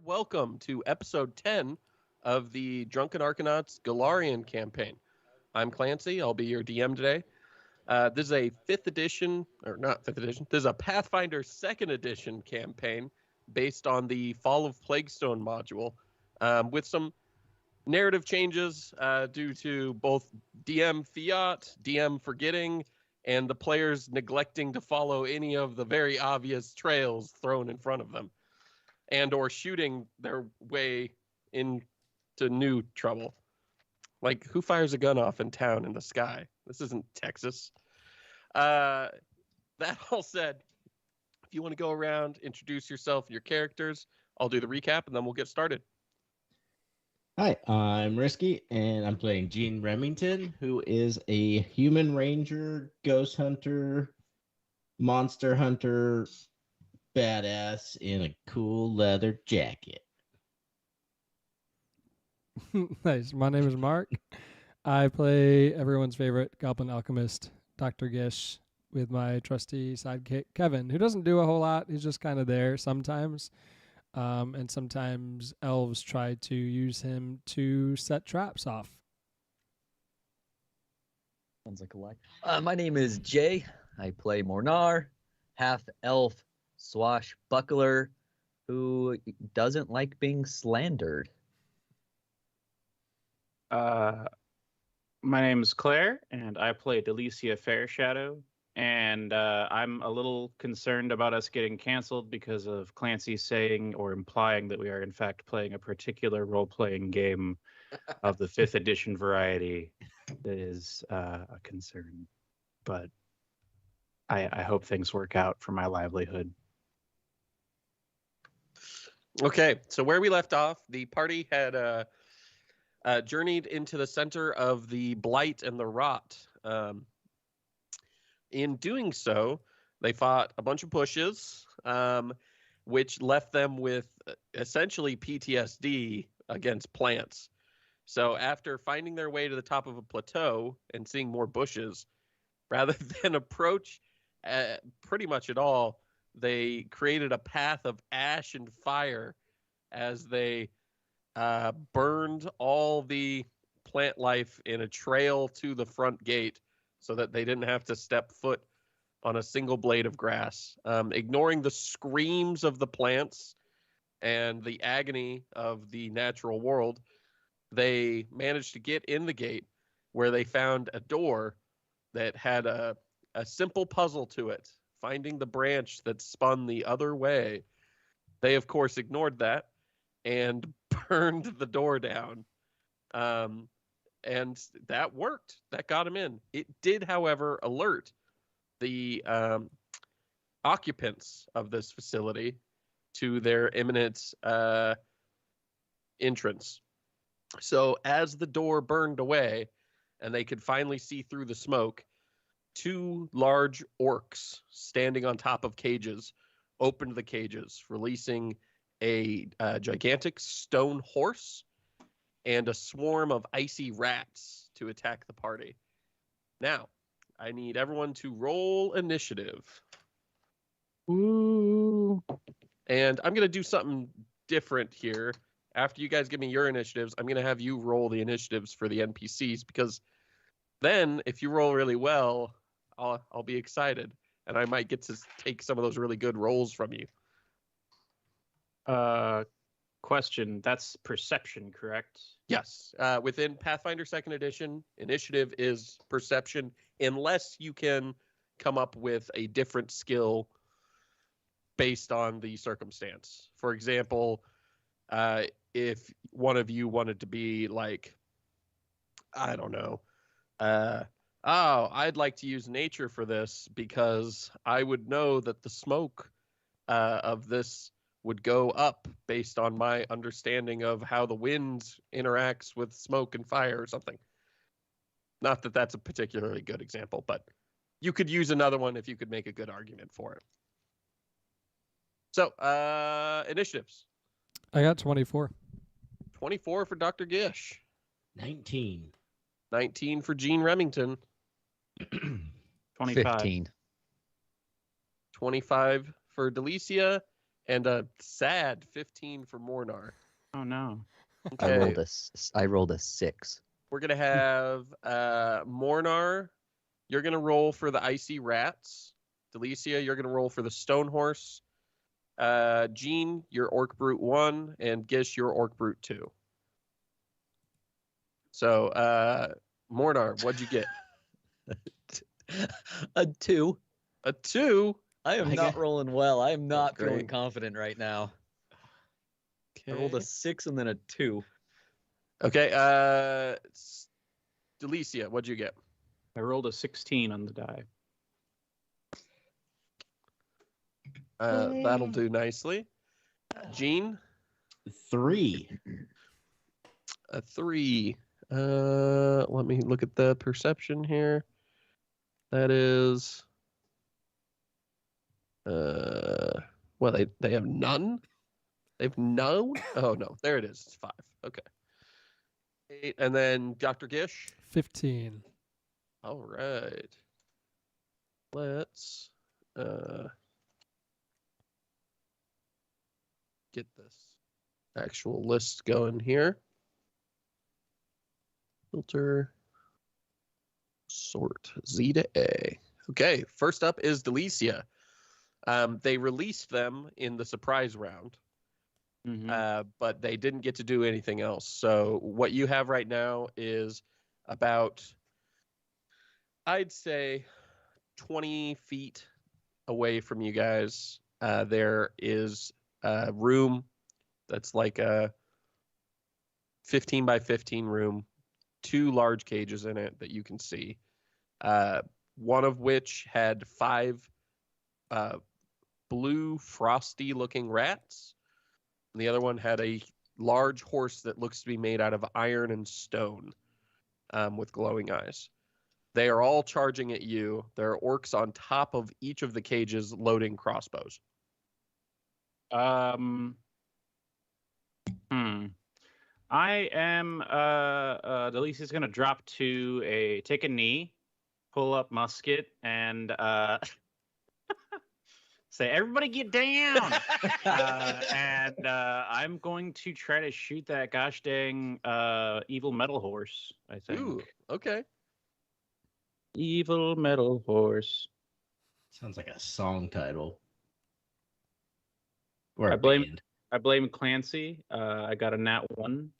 welcome to episode 10 of the Drunken Arcanauts Golarion campaign. I'm Clancy. I'll be your DM today. This is a 5th edition, or not 5th edition, this is a Pathfinder 2nd edition campaign based on the Fall of Plaguestone module with some narrative changes due to both DM fiat, DM forgetting, and the players neglecting to follow any of the very obvious trails thrown in front of them, and or shooting their way into new trouble. Like, who fires a gun off in town in the sky? This isn't Texas. That all said, if you want to go around, introduce yourself and your characters, I'll do the recap, and then we'll get started. Hi, I'm Risky, and I'm playing Gene Remington, who is a human ranger, ghost hunter, monster hunter, badass in a cool leather jacket. Nice. My name is Mark. I play everyone's favorite goblin alchemist, Dr. Gish, with my trusty sidekick, Kevin, who doesn't do a whole lot. He's just kind of there sometimes. And sometimes elves try to use him to set traps off. Sounds like a lie. My name is Jay. I play Mornar, half-elf swashbuckler who doesn't like being slandered. My name is Claire, and I play Delicia Fairshadow. And I'm a little concerned about us getting canceled because of Clancy saying or implying that we are, in fact, playing a particular role-playing game of the 5th edition variety. That is a concern. But I hope things work out for my livelihood. Okay, so where we left off, the party had journeyed into the center of the Blight and the Rot. In doing so, they fought a bunch of pushes, which left them with essentially PTSD against plants. So after finding their way to the top of a plateau and seeing more bushes, rather than approach pretty much at all, they created a path of ash and fire as they burned all the plant life in a trail to the front gate, so that they didn't have to step foot on a single blade of grass. Ignoring the screams of the plants and the agony of the natural world, they managed to get in the gate, where they found a door that had a simple puzzle to it, finding the branch that spun the other way. They, of course, ignored that and burned the door down. And that worked. That got him in. It did, however, alert the occupants of this facility to their imminent entrance. So as the door burned away and they could finally see through the smoke, 2 large orcs standing on top of cages opened the cages, releasing a gigantic stone horse and a swarm of icy rats to attack the party. Now, I need everyone to roll initiative. Ooh. And I'm going to do something different here. After you guys give me your initiatives, I'm going to have you roll the initiatives for the NPCs, because then if you roll really well, I'll be excited, and I might get to take some of those really good rolls from you. Question, that's perception, correct? Yes. Within Pathfinder 2nd Edition, initiative is perception, unless you can come up with a different skill based on the circumstance. For example, if one of you wanted to be like, I don't know, I'd like to use nature for this because I would know that the smoke of this would go up based on my understanding of how the wind interacts with smoke and fire or something. Not that that's a particularly good example, but you could use another one if you could make a good argument for it. So, initiatives. I got 24. 24 for Dr. Gish. 19. 19 for Gene Remington. 25. 15. 25 for Delicia. and a sad 15 for Mornar. Oh no. Okay, I rolled a 6. we're gonna have Mornar. You're gonna roll for the icy rats. Delicia, you're gonna roll for the stone horse. Jean, your orc brute 1, and Gish, your orc brute 2. So, Mornar, what'd you get? A 2. A 2. I am I not got- rolling well. I am not feeling great. confident right now. I Okay. rolled a 6 and then a 2. Okay. Delicia, what'd you get? I rolled a 16 on the die. That'll do nicely. Jean, 3. a 3. Let me look at the perception here. That is, well, they have none. They've no. Oh no, there it is. It's 5. Okay. 8, and then Dr. Gish. 15. All right. Let's get this actual list going here. Filter, sort, Z to A. Okay, first up is Delicia. They released them in the surprise round, but they didn't get to do anything else. So what you have right now is about, I'd say, 20 feet away from you guys. There is a room that's like a 15 by 15 room, 2 large cages in it that you can see. One of which had 5 blue frosty looking rats. And the other one had a large horse that looks to be made out of iron and stone, with glowing eyes. They are all charging at you. There are orcs on top of each of the cages loading crossbows. I am Delicia's gonna drop to take a knee, pull up musket, and say, "Everybody get down!" and I'm going to try to shoot that gosh dang evil metal horse. I think. Ooh, okay. Evil metal horse. Sounds like a song title. Or I a blame- band. I blame Clancy. I got a nat 1.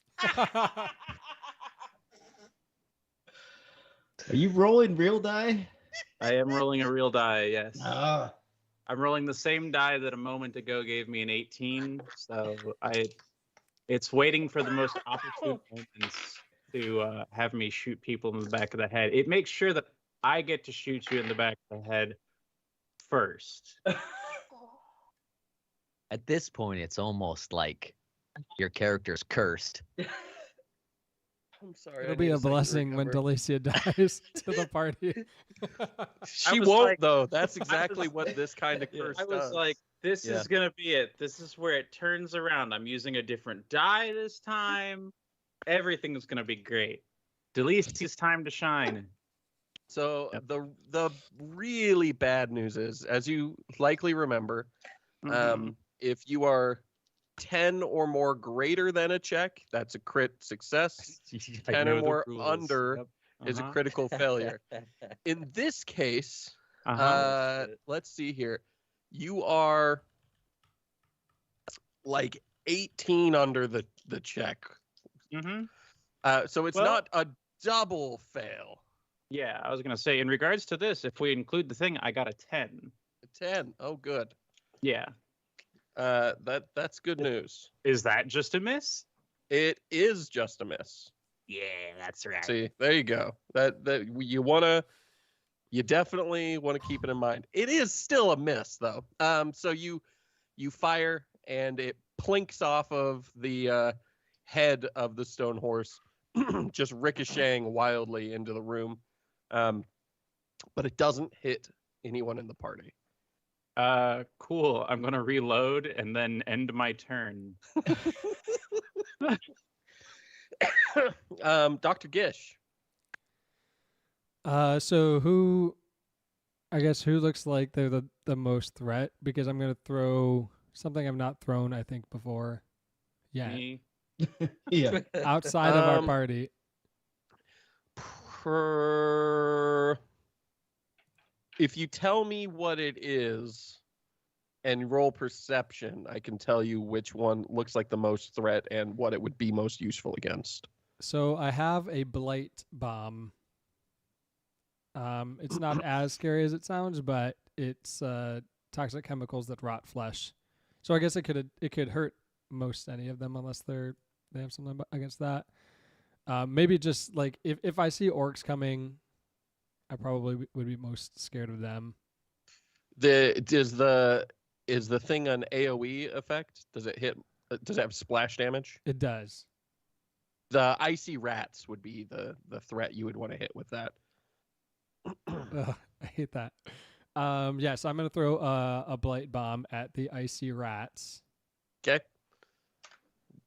Are you rolling real die? I am rolling a real die. Yes. Ah. I'm rolling the same die that a moment ago gave me an 18. So it's waiting for the most opportune moments to have me shoot people in the back of the head. It makes sure that I get to shoot you in the back of the head first. At this point, it's almost like your character's cursed. I'm sorry. It'll I be need a second to blessing when recover. Delicia dies to the party. She was won't like- though. That's exactly what this kind of curse I was does. like, this Yeah. is going to be it. This is where it turns around. I'm using a different die this time. Everything's going to be great. Delicia's time to shine. So Yep. the really bad news is, as you likely remember, if you are 10 or more greater than a check, that's a crit success. 10 or more under is a Uh-huh. critical failure. In this case, Uh-huh. let's see here. You are like 18 under the check. Mm-hmm. So it's Well- not a double fail. Yeah, I was gonna say, in regards to this, if we include the thing, I got a 10. 10. Oh, good. Yeah. That's good news. Is that just a miss? It is just a miss. Yeah, that's right. See, there you go. That you definitely want to keep it in mind. It is still a miss though. So you fire and it plinks off of the head of the stone horse, just ricocheting wildly into the room. But it doesn't hit anyone in the party. Cool. I'm gonna reload and then end my turn. Dr. Gish. So who looks like they're the most threat? Because I'm gonna throw Something I've not thrown, I think, before. Yeah. Me. Yeah. Outside of our party. If you tell me what it is and roll perception, I can tell you which one looks like the most threat and what it would be most useful against. So I have a blight bomb. It's not as scary as it sounds, but it's toxic chemicals that rot flesh. So I guess it could hurt most any of them unless they have something against that. Maybe just like if I see orcs coming, I probably would be most scared of them. Is the thing an AoE effect? Does it hit? Does it have splash damage? It does. The icy rats would be the threat you would want to hit with that. Ugh, I hate that. Yeah, so I'm gonna throw a blight bomb at the icy rats. Okay.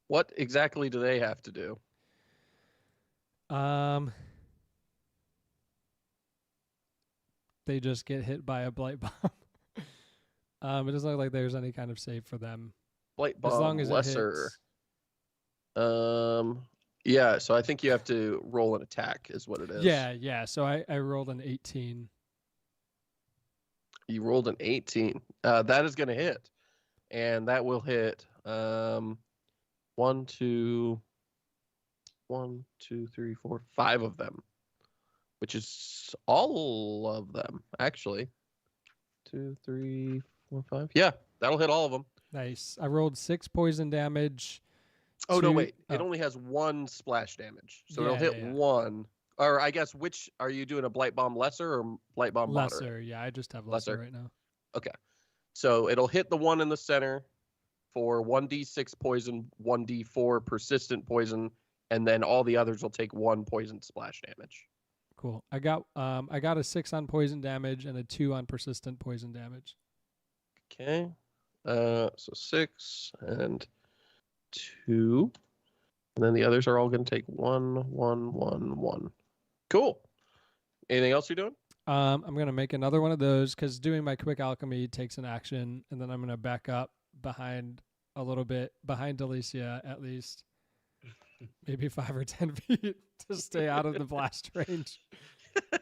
What exactly do they have to do? They just get hit by a blight bomb. It doesn't look like there's any kind of save for them. Blight bomb As long as lesser. it hits. Yeah, so I think you have to roll an attack is what it is. Yeah. So I rolled an 18. You rolled an 18. That is going to hit. And that will hit 5 of them. Which is all of them, actually. 2, 3, 4, 5. Yeah, that'll hit all of them. Nice. I rolled 6 poison damage. Oh, no, 2 wait. It only has 1 splash damage. So it'll hit yeah. 1. Or I guess which are you doing, a blight bomb lesser or blight bomb lesser. moderate? Yeah, I just have lesser right now. Okay. So it'll hit the one in the center for 1d6 poison, 1d4 persistent poison, and then all the others will take 1 poison splash damage. Cool. I got a 6 on poison damage and a 2 on persistent poison damage. Okay. So 6 and 2. And then the others are all going to take 1, 1, 1, 1. Cool. Anything else you're doing? I'm going to make another one of those because doing my quick alchemy takes an action, and then I'm going to back up behind a little bit, behind Delicia at least. Maybe 5 or 10 feet to stay out of the blast range. And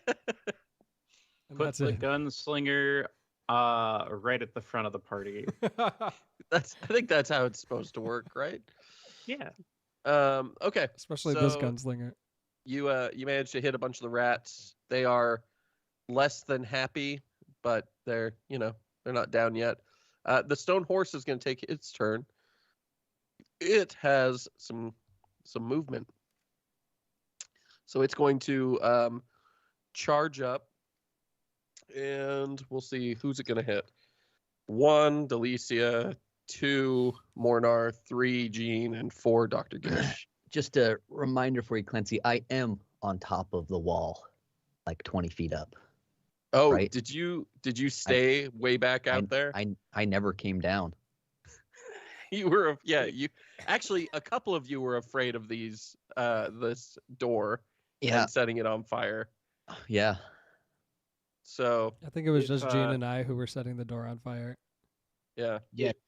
Put that's the it. gunslinger right at the front of the party. I think that's how it's supposed to work, right? Yeah. Okay. Especially this gunslinger. You managed to hit a bunch of the rats. They are less than happy, but they're not down yet. The stone horse is going to take its turn. It has some movement, so it's going to charge up, and we'll see who's it going to hit. 1, Delicia. 2, Mornar. 3, Jean, and 4, Dr. Gish. Just a reminder for you, Clancy, I am on top of the wall, like 20 feet up. Oh, right? Did you stay way back out there? I never came down. You were, you actually, a couple of you were afraid of this door and setting it on fire. Yeah. So I think it was just Jean and I who were setting the door on fire. Yeah.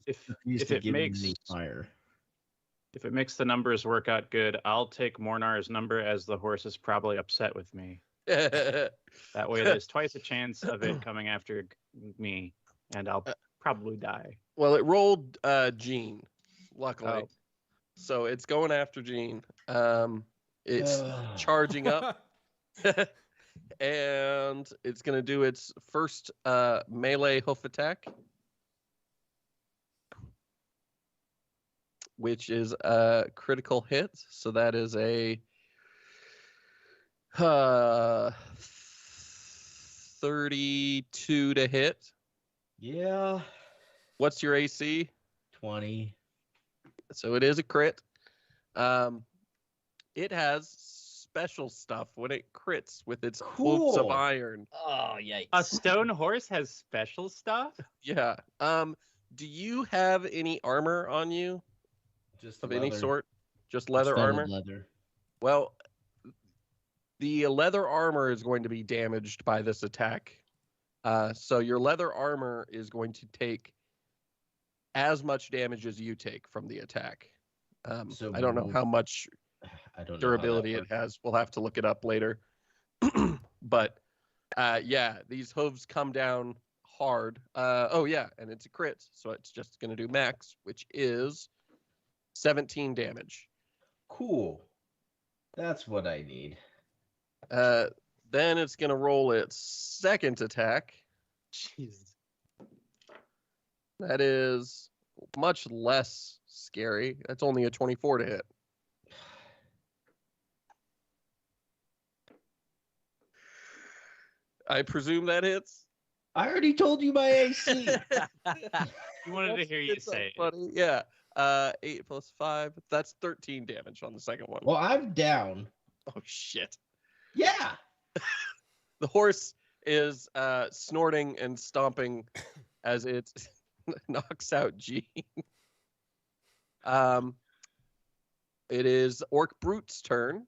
If it makes the numbers work out good, I'll take Mornar's number as the horse is probably upset with me. That way there's twice a chance of it coming after me, and I'll probably die. Well, it rolled Jean, luckily. Oh. So it's going after Jean. It's charging up. And it's going to do its first melee hoof attack, which is a critical hit. So that is a 32 to hit. Yeah. What's your AC? 20. So it is a crit. It has special stuff when it crits with its hooves of iron. Oh, yikes. A stone horse has special stuff? Yeah. Do you have any armor on you? Just of leather. Any sort? Just leather armor? Leather. Well, the leather armor is going to be damaged by this attack. So your leather armor is going to take as much damage as you take from the attack. So I don't know how much I don't know how that durability it works. has. We'll have to look it up later. But yeah, these hooves come down hard. Oh yeah, and it's a crit, so it's just going to do max, which is 17 damage. Cool. That's what I need. Then it's going to roll its second attack. Jesus. That is much less scary. That's only a 24 to hit. I presume that hits. I already told you my AC. You wanted to hear you It's so say it. funny. Yeah. 8 plus 5. That's 13 damage on the second one. Well, I'm down. Oh, shit. Yeah. The horse is snorting and stomping as it knocks out Gene. It is Orc Brute's turn.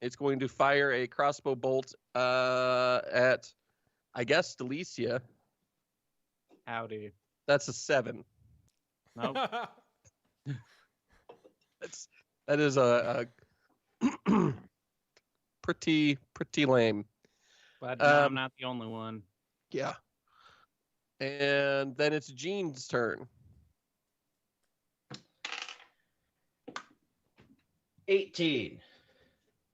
It's going to fire a crossbow bolt at, I guess, Delicia. Howdy. That's a 7. Nope. That is a pretty lame. But no, I'm not the only one. Yeah. And then it's Gene's turn. 18.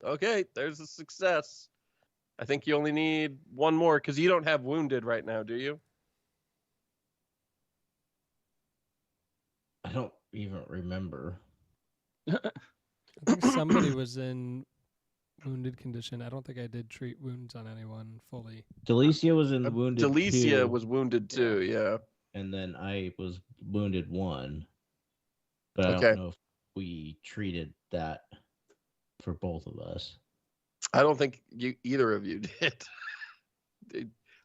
Okay, there's a success. I think you only need one more because you don't have wounded right now, do you? I don't even remember. I think somebody was in wounded condition. I don't think I did treat wounds on anyone fully. Delicia was in wounded Delicia 2, was wounded too, yeah. and then I was wounded 1. But I Okay. don't know if we treated that for both of us. I don't think either of you did.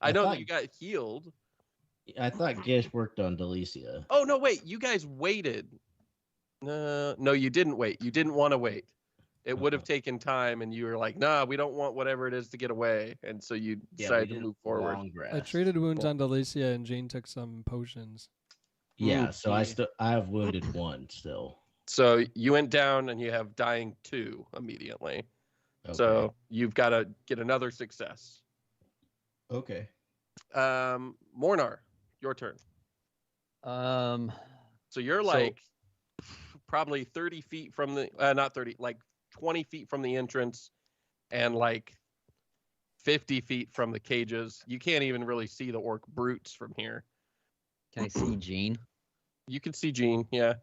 I know thought- that you got healed. I thought Gish worked on Delicia. Oh no, wait! You guys waited. No, you didn't wait. You didn't want to wait. It would have taken time, and you were like, "Nah, we don't want whatever it is to get away," and so you decided to move forward. I treated wounds on Delicia, and Jean took some potions. Yeah, so I have wounded 1 still. So you went down, and you have dying 2 immediately. Okay. So you've got to get another success. Okay. Mornar, your turn. So you're like probably 30 feet from the not 30, like 20 feet from the entrance and like 50 feet from the cages. You can't even really see the orc brutes from here. Can I see Gene? You can see Gene, yeah.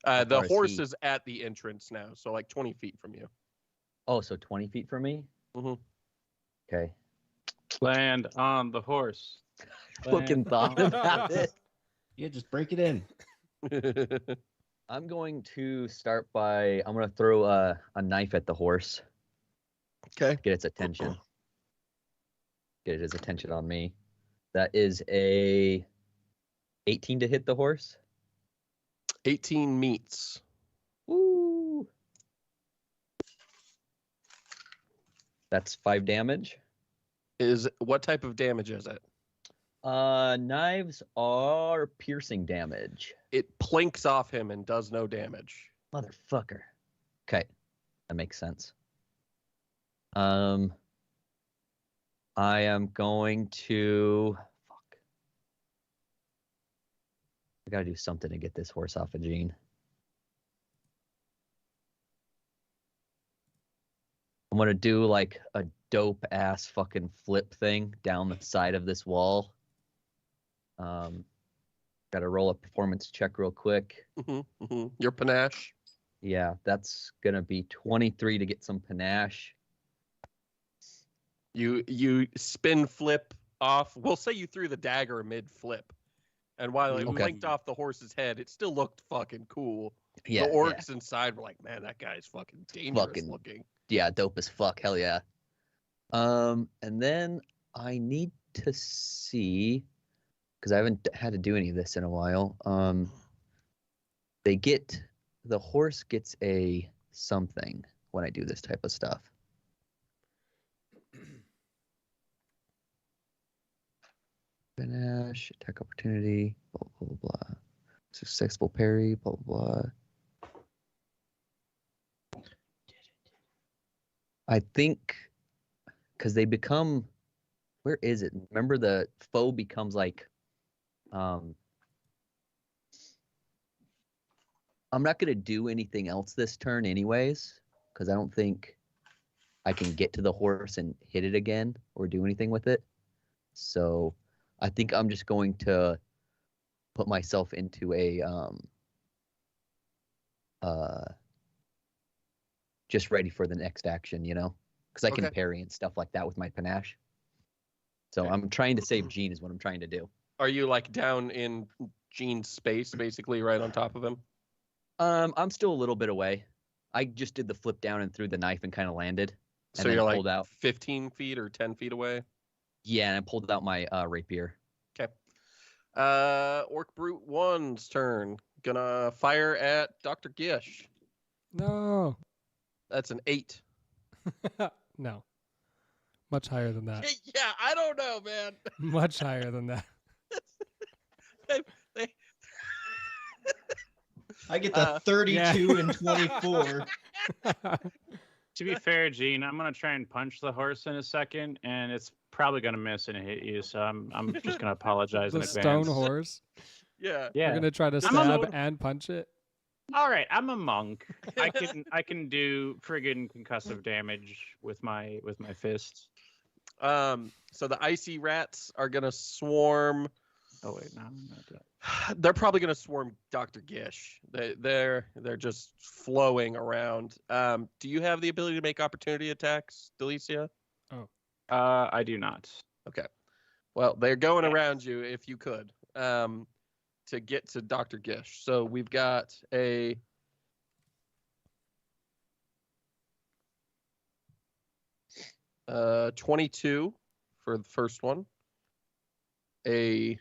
How The far is horse he? is at the entrance now, so like 20 feet from you. Oh, so 20 feet from me? Mhm. Okay. Land on the horse. Fucking thought about it. Yeah, just break it in. I'm going to start by, I'm going to throw a knife at the horse. Okay. Get its attention. Get his attention on me. That is a 18 to hit the horse. 18 meets. Woo! That's 5 damage. What type of damage is it? Knives are piercing damage. It plinks off him and does no damage. Motherfucker. Okay, that makes sense. I am going to. Fuck. I gotta do something to get this horse off of Gene. I'm gonna do like a dope ass fucking flip thing down the side of this wall. Gotta roll a performance check real quick. Your panache. Yeah, that's gonna be 23 to get some panache. You spin flip off. We'll say you threw the dagger mid flip, and while it Okay. blinked off the horse's head, it still looked fucking cool. Yeah, The orcs inside were like, "Man, that guy's fucking dangerous Fucking- looking." yeah, dope as fuck. Hell yeah. And then I need to see because I haven't had to do any of this in a while. The horse gets a something when I do this type of stuff. Finish, attack opportunity, blah, blah, blah, blah. Successful parry, blah, blah, blah. I think because they become, where is it? Remember the foe becomes like, I'm not going to do anything else this turn anyways, because I don't think I can get to the horse and hit it again or do anything with it. So I think I'm just going to put myself into a just ready for the next action, you know, because I can Okay. parry and stuff like that with my panache. So Okay. I'm trying to save Gene is what I'm trying to do. Are you like down in Gene's space, basically right on top of him? I'm still a little bit away. I just did the flip down and threw the knife and kind of landed. And So then you're like pulled out. 15 feet or 10 feet away? Yeah, and I pulled out my rapier. Okay. Orc Brute 1's turn. Gonna fire at Dr. Gish. No. That's an 8. No. Much higher than that. Yeah, I don't know, man. Much higher than that. They- I get the 32 yeah. and 24. To be fair, Gene, I'm gonna try and punch the horse in a second, and it's probably gonna miss and hit you. So I'm just gonna apologize in The advance. stone horse. yeah. Yeah. We're gonna try to I'm a stab little- and punch it. All right, I'm a monk. I can do friggin' concussive damage with my fists. So the icy rats are gonna swarm. Oh wait, no, I'm not doing. They're probably gonna swarm Dr. Gish. They're just flowing around. Do you have the ability to make opportunity attacks, Delicia? I do not. Okay. Well, they're going around you if you could. To get to Dr. Gish. So we've got a 22 for the first one, a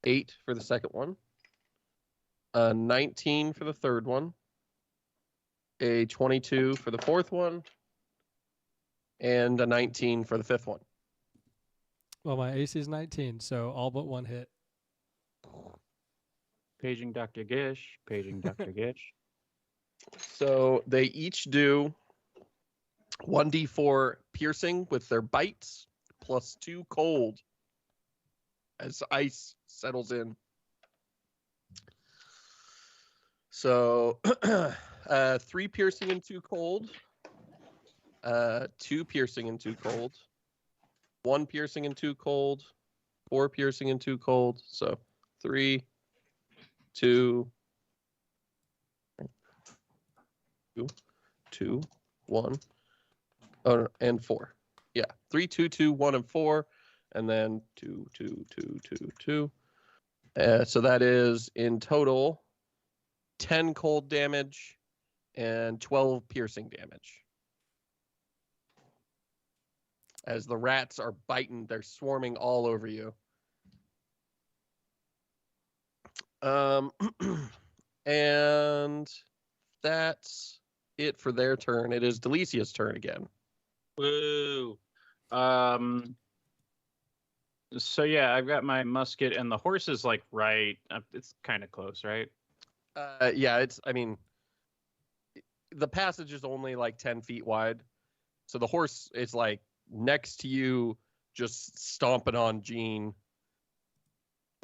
8 for the second one, a 19 for the third one, a 22 for the fourth one, and a 19 for the fifth one. Well, my AC is 19, so all but one hit. Paging Dr. Gish. Paging Dr. Gish. So they each do 1d4 piercing with their bites, plus 2 cold as ice settles in. So 3 piercing and 2 cold, 2 piercing and 2 cold, 1 piercing and 2 cold, 4 piercing and 2 cold. So 3, 2, 2, 1. Oh, no, and 4. Yeah, 3, 2, 2, 1, and 4, and then 2, 2, 2, 2, 2. So that is in total 10 cold damage and 12 piercing damage. As the rats are biting, they're swarming all over you. And that's it for their turn. It is Delicia's turn again. Woo. So yeah, I've got my musket, and the horse is like right. It's kind of close, right? Yeah, I mean, the passage is only like 10 feet wide. So the horse is like next to you, just stomping on Gene.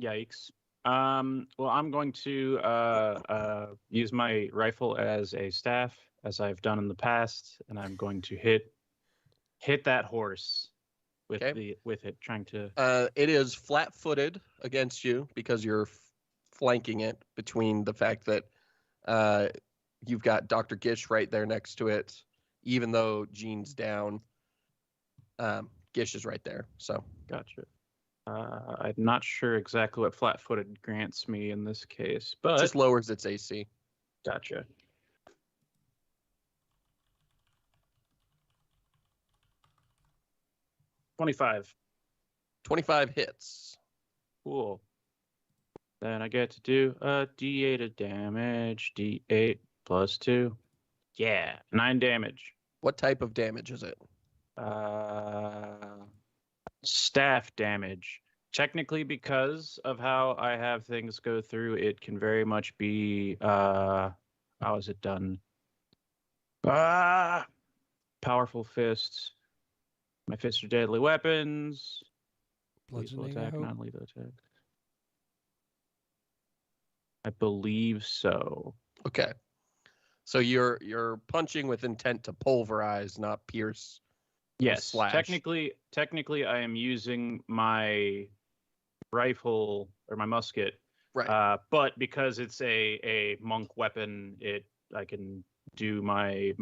Yikes. Well, I'm going to use my rifle as a staff, as I've done in the past, and I'm going to hit that horse with it, trying to. It is flat-footed against you because you're flanking it between the fact that you've got Dr. Gish right there next to it, even though Gene's down. Gish is right there. So Gotcha. I'm not sure exactly what flat-footed grants me in this case, but just lowers its AC. Gotcha. $25. 25 hits. Cool. Then I get to do a D8 of damage. D8 plus 2. Yeah, 9 damage. What type of damage is it? Staff damage. Technically, because of how I have things go through, it can very much be how is it done? Powerful fists. My fists are deadly weapons. Lethal Bludgeoning, I attack, hope. non-lethal attack. I believe so. Okay. So you're punching with intent to pulverize, not pierce. Yes, slash. technically, I am using my rifle or my musket, Right. but because it's a monk weapon, I can do my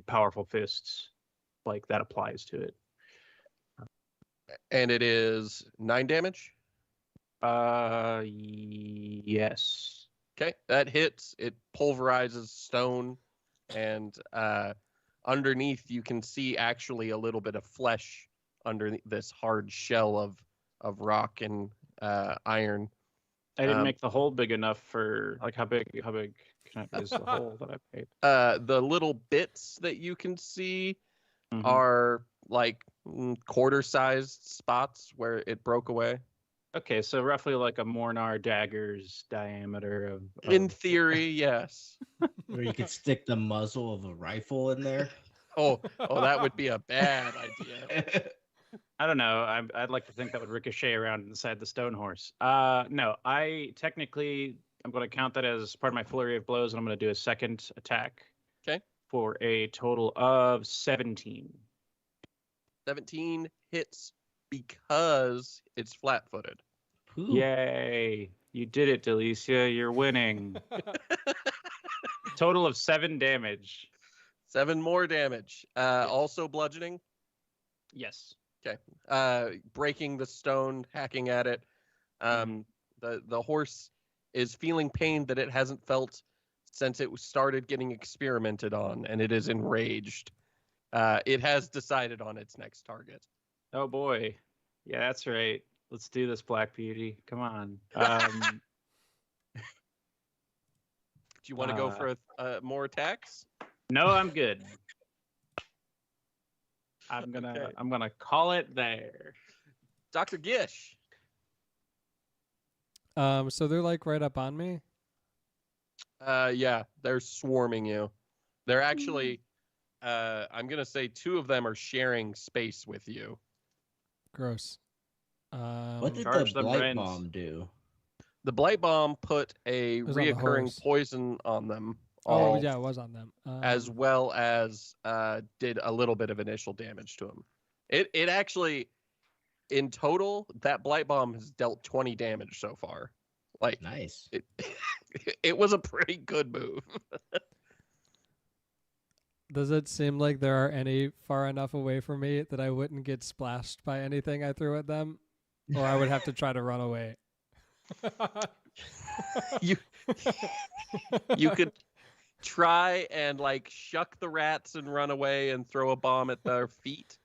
powerful fists, like that applies to it. And it is 9 damage. Yes. Okay, that hits. It pulverizes stone, and underneath you can see actually a little bit of flesh under this hard shell of rock and iron. I didn't make the hole big enough for like how big is the hole that I made? The little bits that you can see Mhm. are like quarter-sized spots where it broke away. Okay, so roughly like a Mornar dagger's diameter of In theory, yes. Or you could stick the muzzle of a rifle in there. Oh, that would be a bad idea. I don't know. I'd like to think that would ricochet around inside the stone horse. No, I'm going to count that as part of my flurry of blows, and I'm going to do a second attack. Okay. For a total of 17. 17 hits because it's flat-footed. Ooh. Yay! You did it, Delicia. You're winning. Total of 7 damage. 7 more damage. Also bludgeoning. Yes. Okay. Breaking the stone, hacking at it. The horse is feeling pain that it hasn't felt since it started getting experimented on, and it is enraged. It has decided on its next target. Oh boy. Yeah, that's right. Let's do this, Black Beauty. Come on. Do you want to go for more attacks? No, I'm good. I'm gonna call it there. Dr. Gish. So they're like right up on me. Yeah, they're swarming you. They're actually, I'm gonna say 2 of them are sharing space with you. Gross. What did the Charge them, blight friends. bomb do? The blight bomb put a It was on the reoccurring horse. poison on them. Oh yeah, it was on them. As well as did a little bit of initial damage to him. It actually, in total, that blight bomb has dealt 20 damage so far. Like, Nice. it was a pretty good move. Does it seem like there are any far enough away from me that I wouldn't get splashed by anything I threw at them, or I would have to try to run away? you could try and like shuck the rats and run away and throw a bomb at their feet.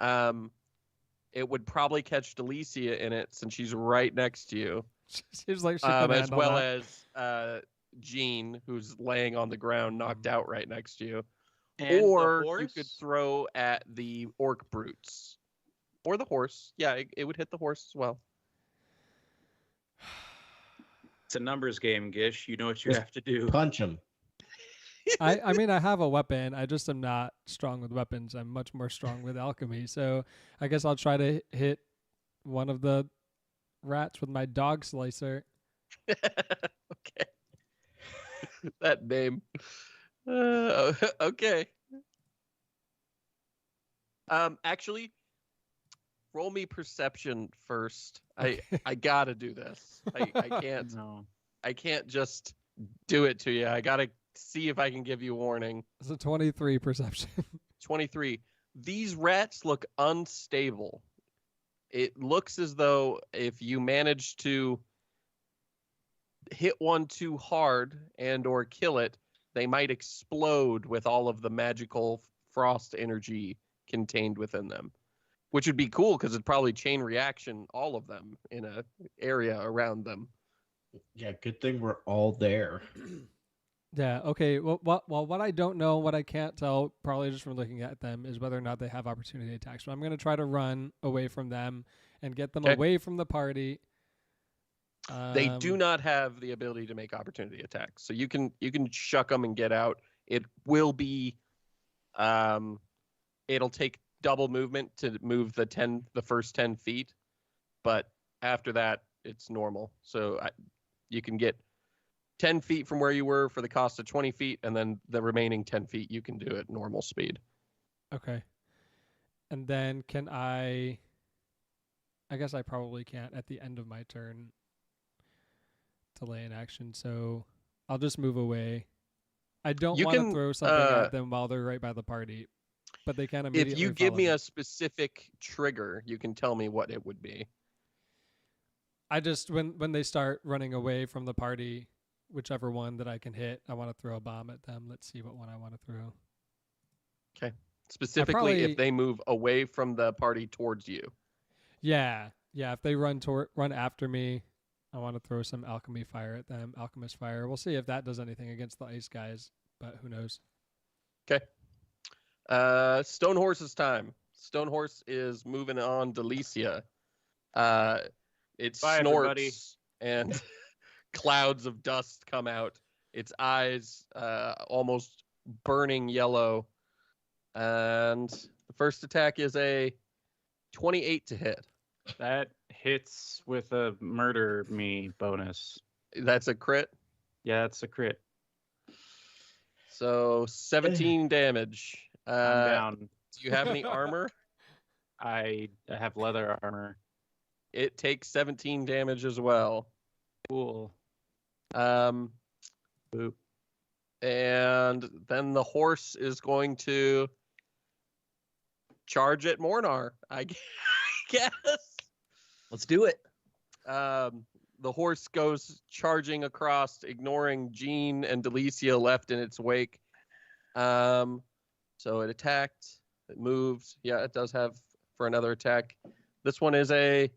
It would probably catch Delicia in it since she's right next to you. Seems like she could as handle well that. as Jean, who's laying on the ground, knocked out right next to you. And or the horse? you could throw at the orc brutes. Or the horse. Yeah, it would hit the horse as well. It's a numbers game, Gish. You know what you have to do. Punch him. I mean, I have a weapon. I just am not strong with weapons. I'm much more strong with alchemy. So I guess I'll try to hit one of the rats with my dog slicer. Okay. That name. Okay. Actually, roll me perception first. I gotta do this. I can't. No. I can't just do it to you. I gotta see if I can give you warning. It's a 23 perception. 23. These rats look unstable. It looks as though if you manage to hit one too hard and or kill it, they might explode with all of the magical frost energy contained within them, which would be cool because it'd probably chain reaction all of them in a area around them. Yeah, good thing we're all there. Yeah. Okay. Well, what I don't know, what I can't tell, probably just from looking at them, is whether or not they have opportunity attacks. So I'm going to try to run away from them and get them Okay. away from the party. They do not have the ability to make opportunity attacks, so you can shuck them and get out. It will be, it'll take double movement to move the first 10 feet, but after that it's normal. So you can get 10 feet from where you were for the cost of 20 feet, and then the remaining 10 feet you can do at normal speed. Okay. And then can I guess I probably can't at the end of my turn delay in action, so I'll just move away. I don't You want to can, throw something at them while they're right by the party, but they can immediately if you give follow me a specific trigger, you can tell me what it would be. I just when they start running away from the party, whichever one that I can hit, I want to throw a bomb at them. Let's see what one I want to throw. Okay. Specifically, if they move away from the party towards you. Yeah. If they run after me, I want to throw some alchemy fire at them. Alchemist fire. We'll see if that does anything against the ice guys, but who knows? Okay. Stone Horse's time. Stone Horse is moving on Delicia. It Bye, snorts everybody. and clouds of dust come out. Its eyes almost burning yellow. And the first attack is a 28 to hit. That hits with a murder me bonus. That's a crit. Yeah, it's a crit. So 17 damage. I'm down. Do you have any armor? I have leather armor. It takes 17 damage as well. Cool. Boop. And then the horse is going to charge at Mornar, I guess. Let's do it. The horse goes charging across, ignoring Jean and Delicia left in its wake. So it attacked. It moves. Yeah, it does have for another attack. This one is a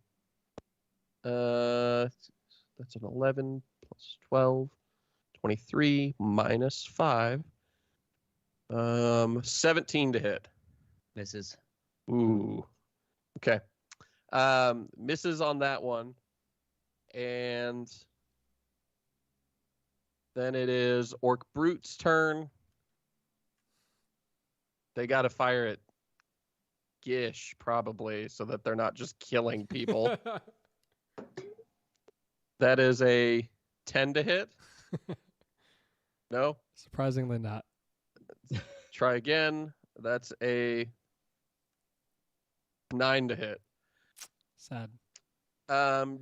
that's an 11 plus 12, 23 minus 5. 17 to hit. Misses. Ooh. Okay. Misses on that one. And then it is Orc Brute's turn. They got to fire at Gish, probably, so that they're not just killing people. That is a 10 to hit. No? Surprisingly not. Try again. That's a 9 to hit. Sad.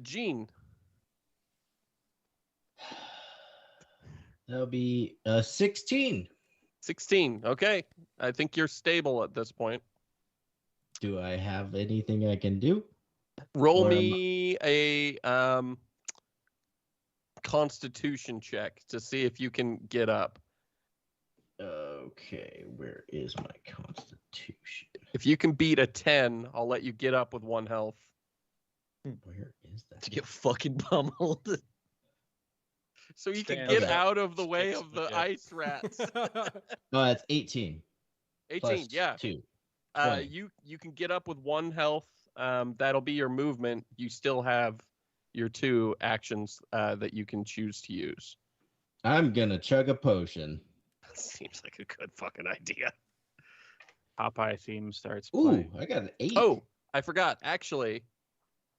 Gene. That'll be 16. 16. Okay. I think you're stable at this point. Do I have anything I can do? Roll Or am me a Constitution check to see if you can get up. Okay, where is my constitution? If you can beat a 10, I'll let you get up with 1 health. Where is that? To get fucking pummeled. So you can Stand get up. out of the way Sticks of the with it. ice rats. No, that's 18. 18, plus yeah. 2. 20. You can get up with 1 health. That'll be your movement. You still have your 2 actions that you can choose to use. I'm gonna chug a potion. Seems like a good fucking idea. Popeye theme starts Ooh, playing. I got an 8. Oh, I forgot. Actually,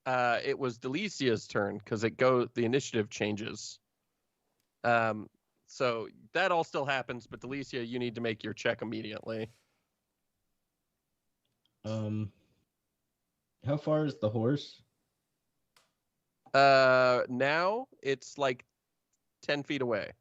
it was Delicia's turn because the initiative changes. So that all still happens, but Delicia, you need to make your check immediately. How far is the horse? Now it's like 10 feet away.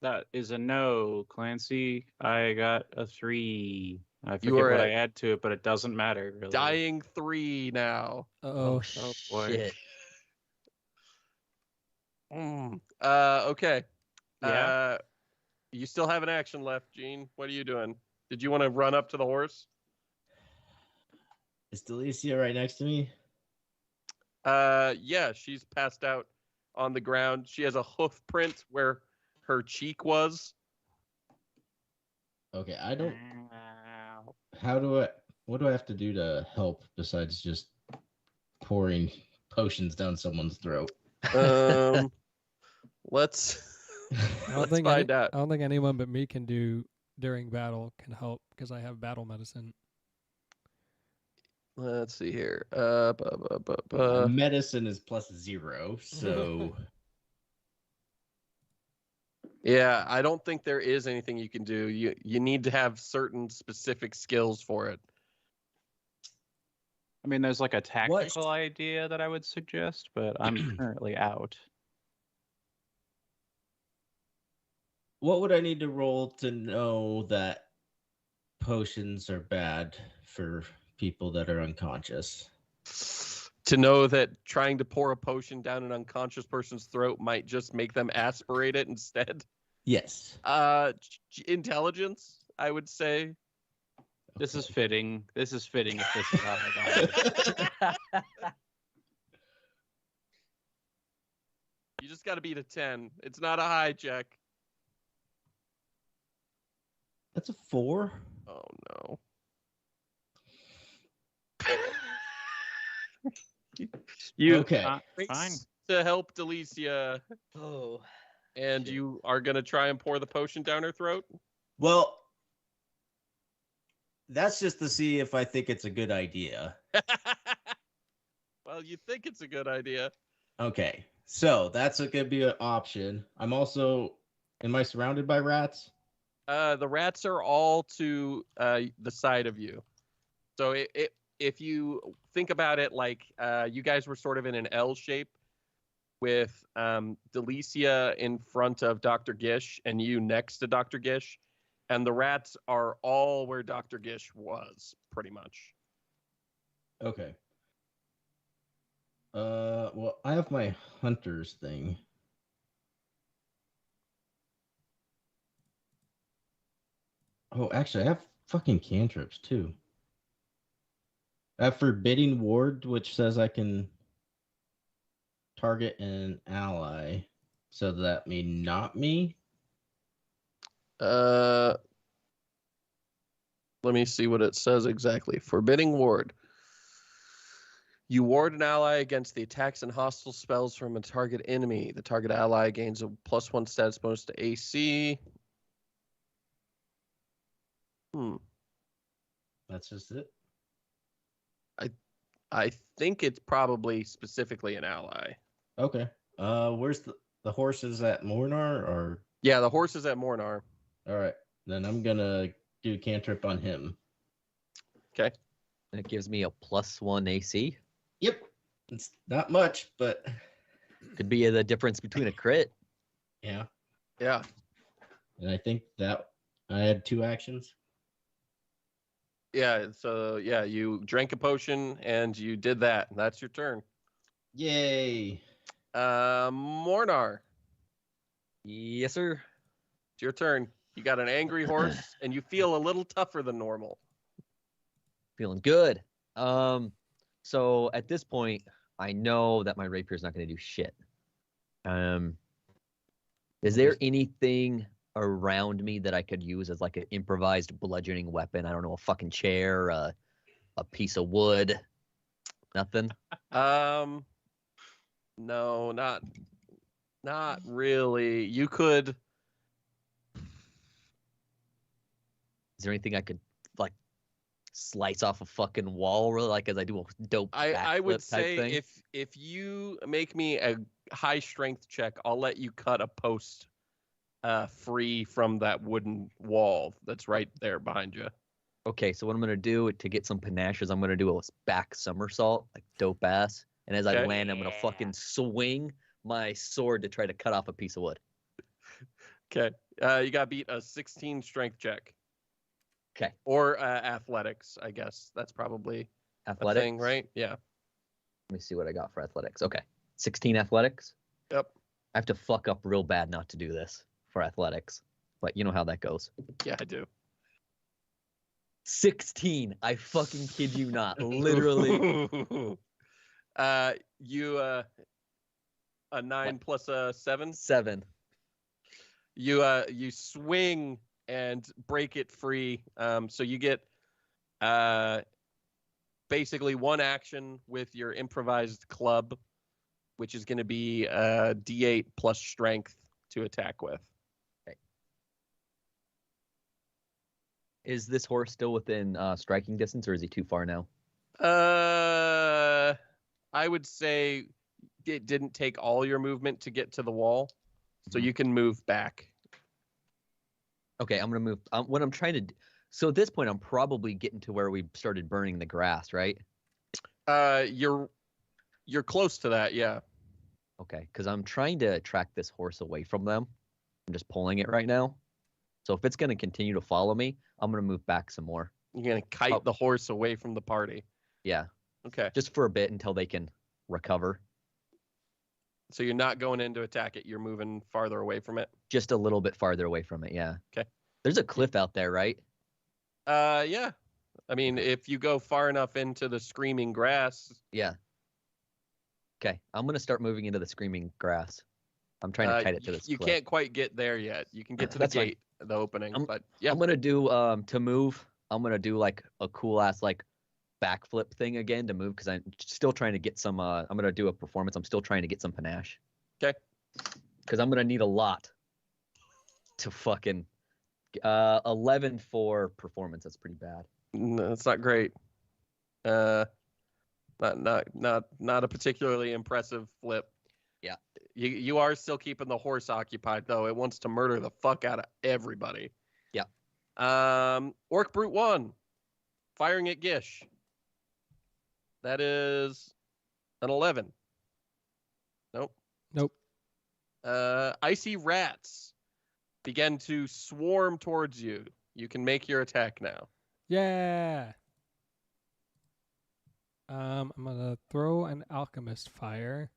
That is a no, Clancy. I got a 3. I forget are what I at add to it, but it doesn't matter. Really. Dying 3 now. Uh-oh. Oh, boy. Shit. Okay. Yeah. You still have an action left, Gene. What are you doing? Did you want to run up to the horse? Is Delicia right next to me? Yeah, she's passed out on the ground. She has a hoof print where her cheek was. Okay, I don't. What do I have to do to help besides just pouring potions down someone's throat. Let's I don't let's think find out. I don't think anyone but me can do during battle can help because I have battle medicine. Let's see here. Medicine is +0, so Yeah, I don't think there is anything you can do. You need to have certain specific skills for it. I mean, there's like a tactical idea that I would suggest, but I'm currently out. what would I need to roll to know that potions are bad for people that are unconscious? To know that trying to pour a potion down an unconscious person's throat might just make them aspirate it instead. Yes. Intelligence, I would say. This is fitting. This is fitting if this is how I got it. You just got to beat a 10. It's not a high check. That's a 4. Oh, no. You Okay. Fine. to help Delicia, Oh. and you are going to try and pour the potion down her throat? Well, that's just to see if I think it's a good idea. Well, you think it's a good idea. Okay. So that's going to be an option. I'm also. Am I surrounded by rats? The rats are all to the side of you. So if you think about it like you guys were sort of in an L shape with Delicia in front of Dr. Gish and you next to Dr. Gish, and the rats are all where Dr. Gish was, pretty much. Okay. Well, I have my hunter's thing. Oh, actually, I have fucking cantrips too. I have Forbidding Ward, which says I can target an ally. So that mean not me? Let me see what it says exactly. Forbidding Ward. You ward an ally against the attacks and hostile spells from a target enemy. The target ally gains a +1 status bonus to AC. That's just it. I think it's probably specifically an ally. Okay. Where's the horses at Mornar or? Yeah, the horse is at Mornar. All right. Then I'm gonna do cantrip on him. Okay. And it gives me a +1 AC. Yep. It's not much, but Could be the difference between a crit. yeah. Yeah. And I think that I had 2 actions. Yeah. So yeah, you drank a potion and you did that. That's your turn. Yay. Mornar, Yes, sir. it's your turn. You got an angry horse and you feel a little tougher than normal. Feeling good. So at this point, I know that my rapier is not going to do shit. Is there anything around me that I could use as like an improvised bludgeoning weapon? I don't know, a fucking chair, a piece of wood, nothing. No, not really. You could. Is there anything I could like slice off a fucking wall, really, like as I do a dope? I would backflip type say thing? if you make me a high strength check, I'll let you cut a post free from that wooden wall that's right there behind you. Okay, so what I'm gonna do to get some panache is I'm gonna do a back somersault, like dope ass, and as I Okay. land, I'm gonna fucking swing my sword to try to cut off a piece of wood. Okay. You got beat a 16 strength check. Okay. Or athletics, I guess. That's probably Athletics, a thing, right? Yeah. Let me see what I got for athletics. Okay, 16 athletics. Yep. I have to fuck up real bad not to do this for athletics, but you know how that goes. Yeah, I do. 16. I fucking kid you not. Literally. You a 9 plus a 7. 7. You swing and break it free. So you get basically one action with your improvised club, which is going to be a D8 plus strength to attack with. Okay. Is this horse still within striking distance, or is he too far now? I would say it didn't take all your movement to get to the wall, so you can move back. Okay, I'm gonna move. What I'm trying to do. So at this point, I'm probably getting to where we started burning the grass, right? You're close to that, yeah. Okay, because I'm trying to attract this horse away from them. I'm just pulling it right now. So if it's gonna continue to follow me, I'm gonna move back some more. You're gonna kite the horse away from the party. Yeah. Okay. Just for a bit until they can recover. So you're not going in to attack it. You're moving farther away from it. Just a little bit farther away from it. Yeah. Okay. There's a cliff out there, right? Yeah. I mean, if you go far enough into the screaming grass. Yeah. Okay. I'm gonna start moving into the screaming grass. I'm trying to kite it to this. You cliff. can't quite get there yet. You can get to the That's fine. gate, the opening, but yeah. I'm gonna do to move. I'm gonna do like a cool ass like backflip thing again to move because I'm still trying to get some. I'm gonna do a performance. I'm still trying to get some panache. Okay. Because I'm gonna need a lot to fucking 11 for performance. That's pretty bad. No, that's not great. Not a particularly impressive flip. Yeah. You are still keeping the horse occupied though. It wants to murder the fuck out of everybody. Yeah. Orc Brute 1, firing at Gish. That is an 11. Nope. Icy rats begin to swarm towards you. You can make your attack now. Yeah. I'm gonna throw an alchemist fire,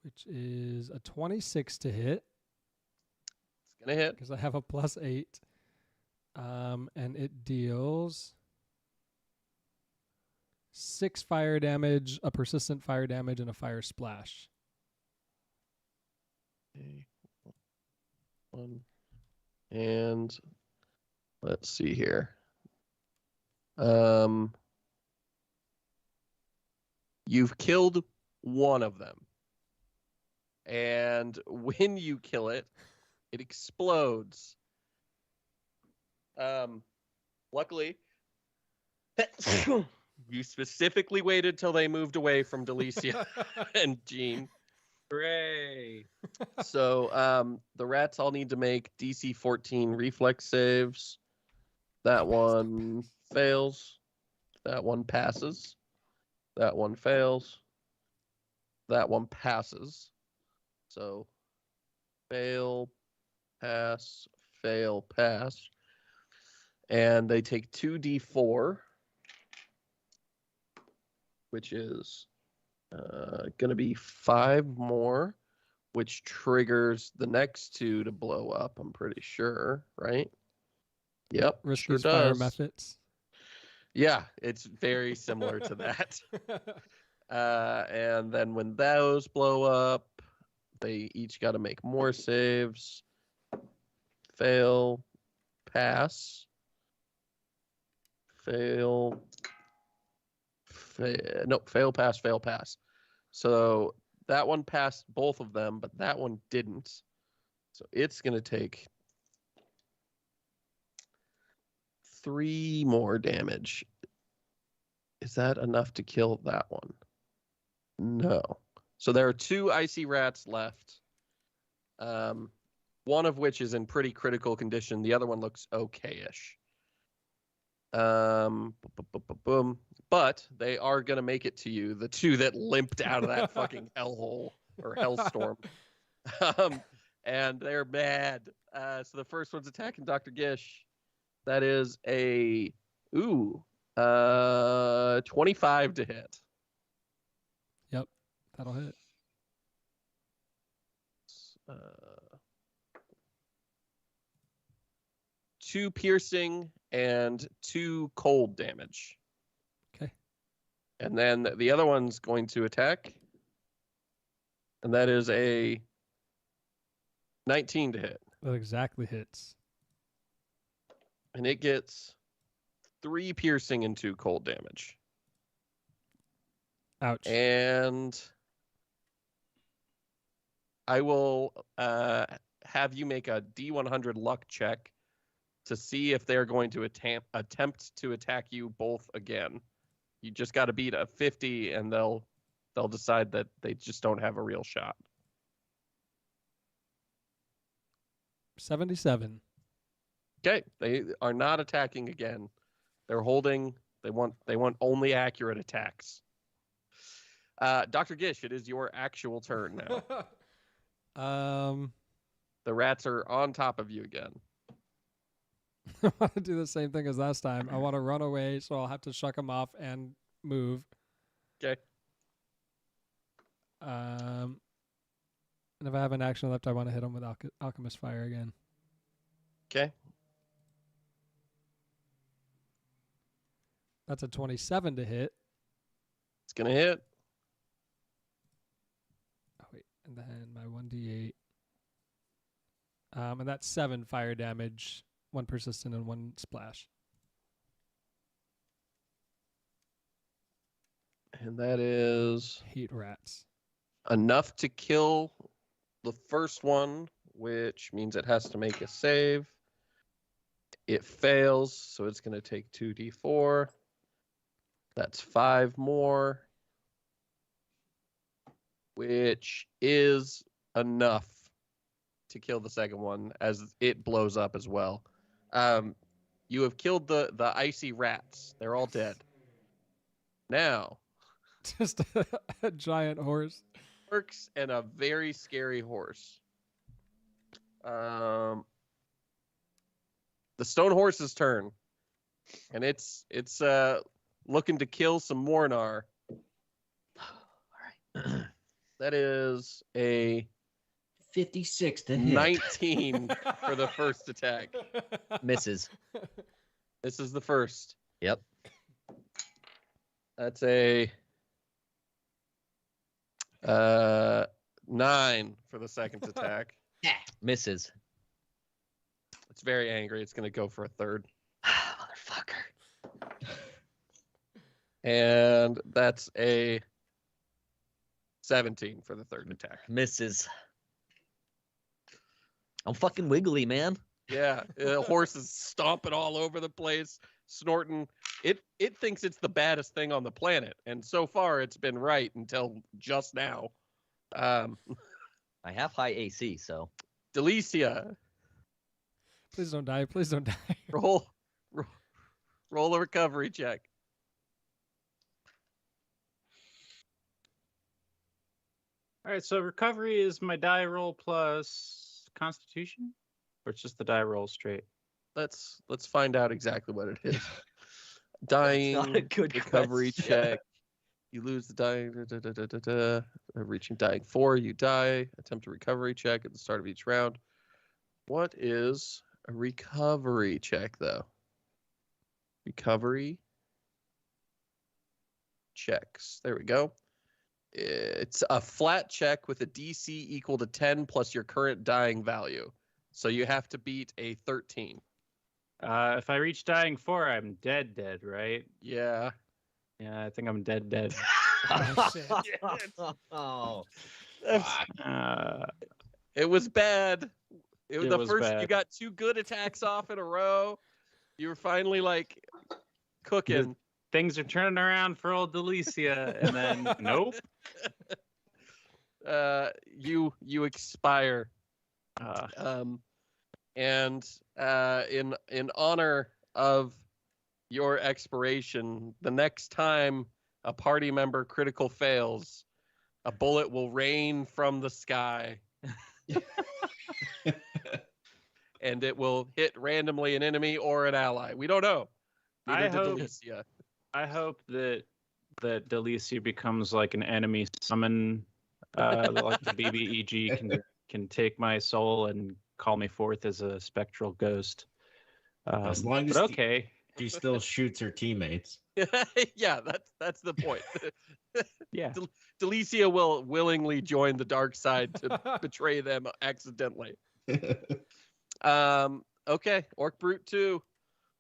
which is a 26 to hit. It's gonna hit. Because I have a +8. And it deals 6 fire damage, a persistent fire damage, and a fire splash. Okay. And let's see here. You've killed one of them. And when you kill it, it explodes. Luckily, you specifically waited till they moved away from Delicia and Jean. Hooray! So the rats all need to make DC 14 reflex saves. That one fails. That one passes. That one fails. That one passes. So fail, pass, fail, pass. And they take 2d4, which is going to be 5 more, which triggers the next 2 to blow up, I'm pretty sure, right? Yep, Risky's sure fire does. methods. Yeah, it's very similar to that. And then when those blow up, they each got to make more saves. Fail, pass. Fail, pass, fail, pass. So that one passed both of them, but that one didn't. So it's going to take 3 more damage. Is that enough to kill that one? No. So there are 2 icy rats left. One of which is in pretty critical condition. The other one looks okay-ish. Boom. But they are going to make it to you. The 2 that limped out of that fucking hellhole or hellstorm. And they're mad. So the first one's attacking Dr. Gish. That is a 25 to hit. Yep, that'll hit. 2 piercing and 2 cold damage. Okay. And then the other one's going to attack. And that is a 19 to hit. That exactly hits. And it gets 3 piercing and 2 cold damage. Ouch. And I will have you make a D100 luck check to see if they're going to attempt to attack you both again. You just got to beat a 50, and they'll decide that they just don't have a real shot. 77. Okay, they are not attacking again. They're holding. They want only accurate attacks. Dr. Gish, it is your actual turn now. The rats are on top of you again. I want to do the same thing as last time. I want to run away, so I'll have to shuck them off and move. Okay. And if I have an action left, I want to hit them with Alchemist Fire again. Okay. That's a 27 to hit. It's going to hit. Oh, wait. And then my 1d8. And that's 7 fire damage, 1 persistent and 1 splash. And that is Hate rats. enough to kill the first one, which means it has to make a save. It fails, so it's going to take 2d4. That's 5 more, which is enough to kill the second one as it blows up as well. You have killed the icy rats. They're all dead. Now, Just a giant horse. orcs and a very scary horse. The stone horse's turn, and it's looking to kill some Mornar. All right. That is a 56 to hit. 19 for the first attack. Misses. This is the first. Yep. That's a 9 for the second attack. Misses. It's very angry. It's going to go for a third. Motherfucker. And that's a 17 for the third attack. Misses. I'm fucking wiggly, man. Yeah, the horse is stomping all over the place, snorting. It thinks it's the baddest thing on the planet, and so far it's been right until just now. I have high AC, so. Delicia, Please don't die. Please don't die. roll a recovery check. All right, so recovery is my die roll plus Constitution, or it's just the die roll straight. Let's find out exactly what it is. Dying, Not a good recovery question. check. You lose the dying. Reaching dying 4, you die. Attempt a recovery check at the start of each round. What is a recovery check, though? Recovery checks. There we go. It's a flat check with a DC equal to 10 plus your current dying value. So you have to beat a 13. If I reach dying 4, I'm dead, right? Yeah. Yeah, I think I'm dead. Oh, shit. Oh, It was bad. It The was first bad. you got 2 good attacks off in a row. You were finally like cooking. Things are turning around for old Delicia, and then nope. You expire. Uh, And in honor of your expiration, the next time a party member critical fails, a bullet will rain from the sky. And it will hit randomly an enemy or an ally. We don't know. Neither I did hope- Delicia. I hope that Delicia becomes like an enemy summon, like the BBEG can take my soul and call me forth as a spectral ghost. As long but as okay. she still shoots her teammates. Yeah, that's the point. Yeah. Delicia will willingly join the dark side to betray them accidentally. Okay, Orc Brute 2.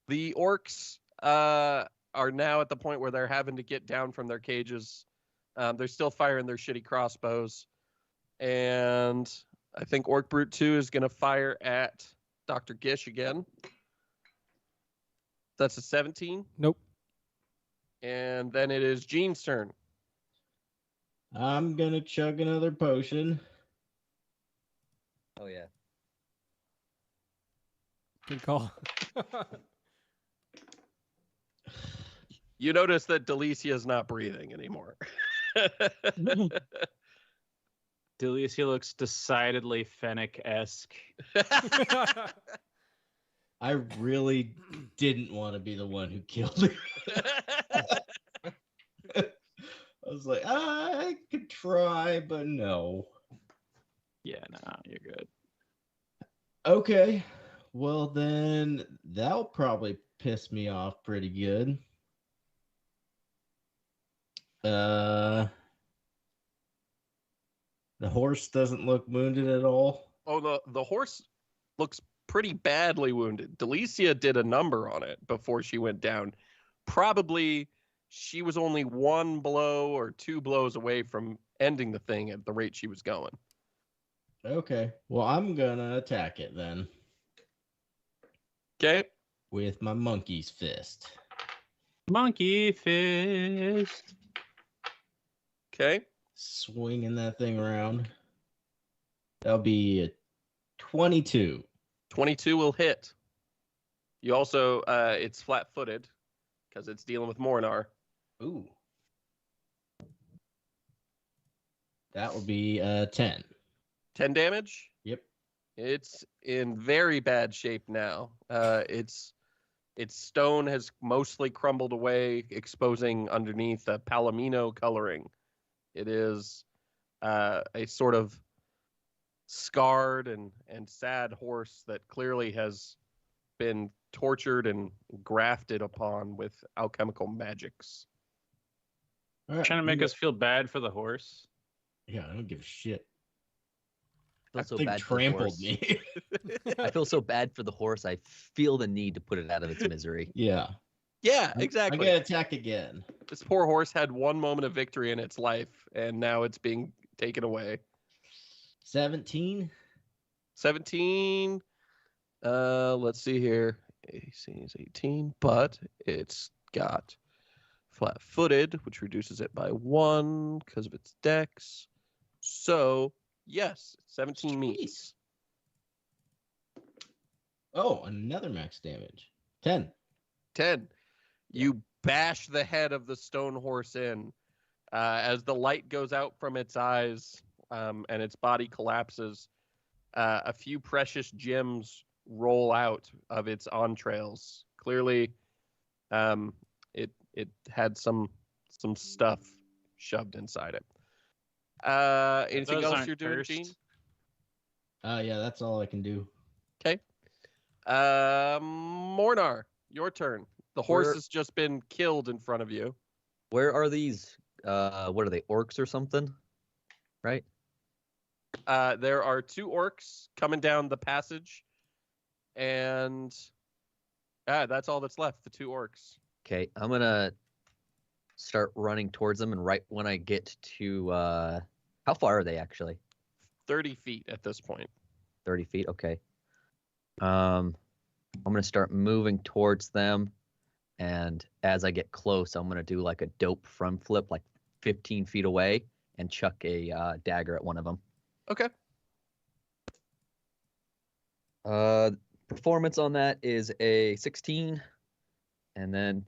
The orcs are now at the point where they're having to get down from their cages. They're still firing their shitty crossbows. And I think Orc Brute 2 is going to fire at Dr. Gish again. That's a 17. Nope. And then it is Gene's turn. I'm gonna chug another potion. Oh yeah. Good call. You notice that Delicia is not breathing anymore. Delicia looks decidedly Fennec-esque. I really didn't want to be the one who killed her. I was like, I could try, but no. Yeah, no, you're good. Okay. Well, then that'll probably piss me off pretty good. The horse doesn't look wounded at all. Oh, the horse looks pretty badly wounded. Delicia did a number on it before she went down. Probably she was only one blow or two blows away from ending the thing at the rate she was going. Okay. Well, I'm gonna attack it then Okay. with my monkey's fist. Monkey fist. Okay. Swinging that thing around. That'll be a 22. 22 will hit. You also, it's flat-footed because it's dealing with Mornar. Ooh. That would be 10. 10 damage? Yep. It's in very bad shape now. Its stone has mostly crumbled away, exposing underneath a palomino coloring. It is a sort of scarred and sad horse that clearly has been tortured and grafted upon with alchemical magics. All right, Trying to make you- us feel bad for the horse. Yeah, I don't give a shit. I That feel so thing bad for the trampled horse. me. I feel so bad for the horse. I feel the need to put it out of its misery. Yeah. Yeah, I'm exactly. gonna attack again. This poor horse had one moment of victory in its life, and now it's being taken away. 17. 17. Let's see here. AC is 18, but it's got flat-footed, which reduces it by 1 because of its dex. So, yes, 17 meets. Oh, another max damage. 10. 10. You bash the head of the stone horse in. As the light goes out from its eyes and its body collapses, a few precious gems roll out of its entrails. Clearly, it had some stuff shoved inside it. Anything Those else aren't you're doing, cursed. Gene? Yeah, that's all I can do. Okay. Mornar, your turn. The horse Where- has just been killed in front of you. Where are these? What are they? Orcs or something? Right? There are 2 orcs coming down the passage, and that's all that's left. The 2 orcs. Okay, I'm gonna start running towards them, and right when I get to, how far are they actually? 30 feet at this point. 30 feet. Okay. I'm gonna start moving towards them, and as I get close, I'm gonna do like a dope front flip, like 15 feet away, and chuck a dagger at one of them. Okay. Performance on that is a 16, and then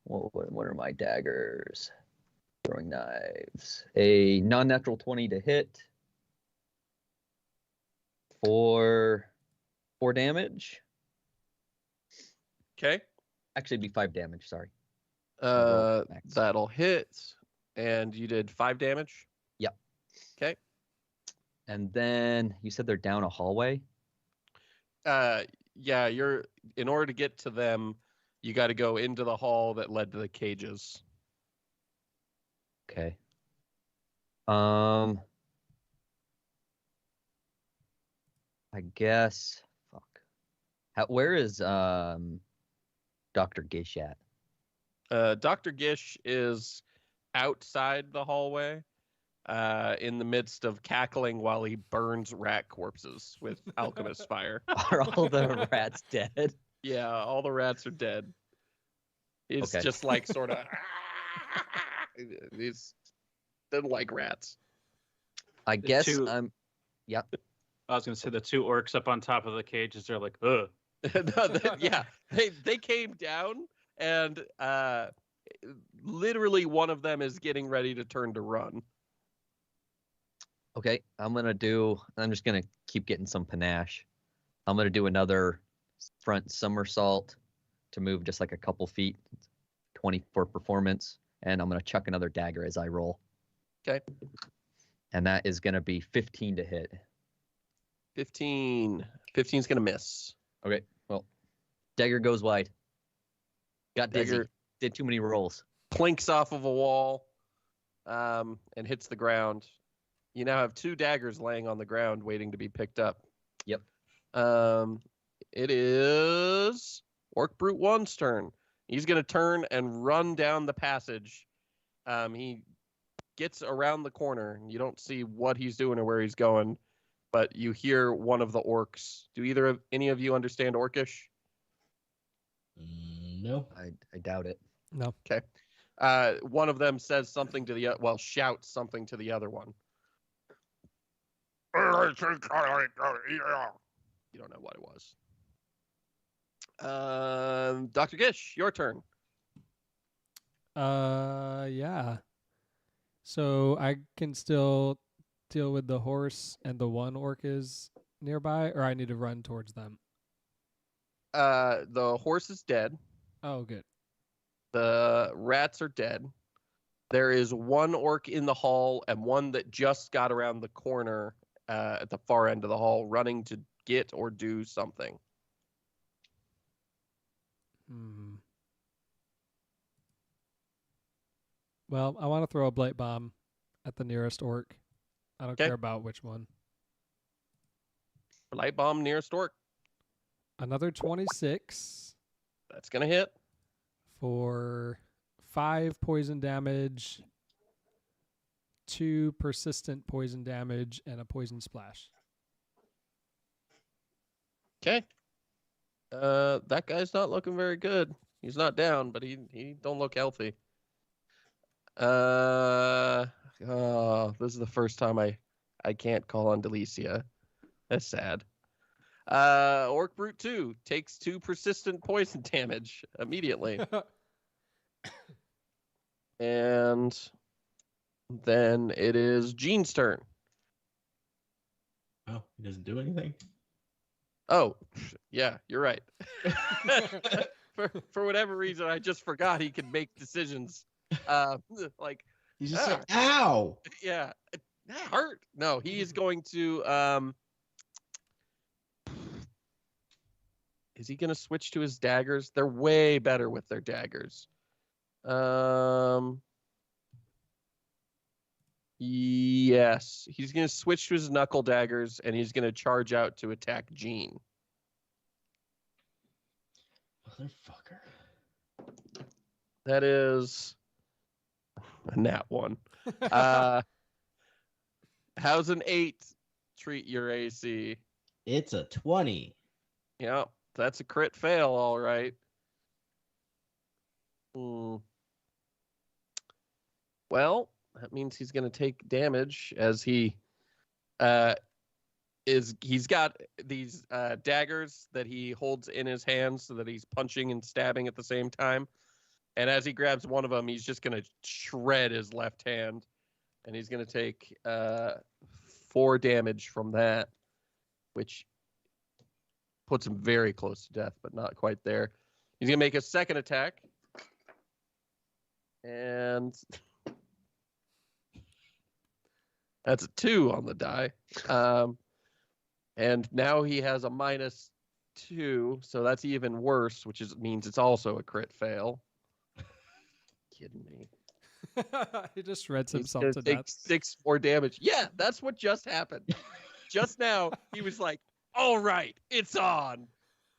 what are my daggers? Throwing knives. A non-natural 20 to hit for 4 damage. Okay. Actually, it'd be 5 damage. Sorry. Max. That'll hit, and you did 5 damage. Yep. Okay. And then you said they're down a hallway. Yeah, in order to get to them, you got to go into the hall that led to the cages. Okay. I guess. Fuck. Where is Dr. Gish at? Dr. Gish is outside the hallway, in the midst of cackling while he burns rat corpses with alchemist fire. Are all the rats dead? Yeah, all the rats are dead. It's Okay. just like sort of. He's doesn't like rats. I The guess two- I'm. Yep. I was gonna say the two orcs up on top of the cages. They're like, ugh. No, yeah, they came down and literally one of them is getting ready to turn to run. Okay, I'm just gonna keep getting some panache. I'm gonna do another front somersault to move just like a couple feet, 20 for performance, and I'm gonna chuck another dagger as I roll. Okay. And that is gonna be 15 to hit. 15. 15's gonna miss. Okay, well, dagger goes wide. Got dizzy. Dagger Did too many rolls. plinks off of a wall, and hits the ground. You now have 2 daggers laying on the ground waiting to be picked up. Yep. It is Orc Brute 1's turn. He's going to turn and run down the passage. He gets around the corner. You don't see what he's doing or where he's going, but you hear one of the orcs. Do any of you understand Orcish? No. I doubt it. No. Okay. One of them says something to the shouts something to the other one. You don't know what it was. Dr. Gish, your turn. Yeah. So I can still deal with the horse and the one orc is nearby, or I need to run towards them. The horse is dead. Oh, good. The rats are dead. There is one orc in the hall and one that just got around the corner at the far end of the hall, running to get or do something. Well, I want to throw a blight bomb at the nearest orc. I don't care about which one. Light bomb nearest orc. Another 26 That's gonna hit. for 5 poison damage, 2 persistent poison damage, and a poison splash. Okay. That guy's not looking very good. He's not down, but he don't look healthy. This is the first time I can't call on Delicia. That's sad. Orc Brute 2 takes 2 persistent poison damage immediately. And then it is Jean's turn. Oh, he doesn't do anything. Oh, yeah, you're right. for whatever reason, I just forgot he could make decisions. Like He's just like, ow! yeah, that hurt. No, he is going to. Is he going to switch to his daggers? They're way better with their daggers. Yes, he's going to switch to his knuckle daggers, and he's going to charge out to attack Jean. Motherfucker. That is a nat 1. How's an 8 treat your AC? It's a 20. Yeah, that's a crit fail, all right. Well, that means he's going to take damage as he's got these daggers that he holds in his hands so that he's punching and stabbing at the same time. And as he grabs one of them, he's just going to shred his left hand, and he's going to take 4 damage from that, which puts him very close to death, but not quite there. He's going to make a second attack. And that's a 2 on the die. And now he has a -2, so that's even worse, which means it's also a crit fail. Kidding me. He just shreds He's himself gonna to take death. 6 more damage. Yeah, that's what just happened. Just now, he was like, all right, it's on.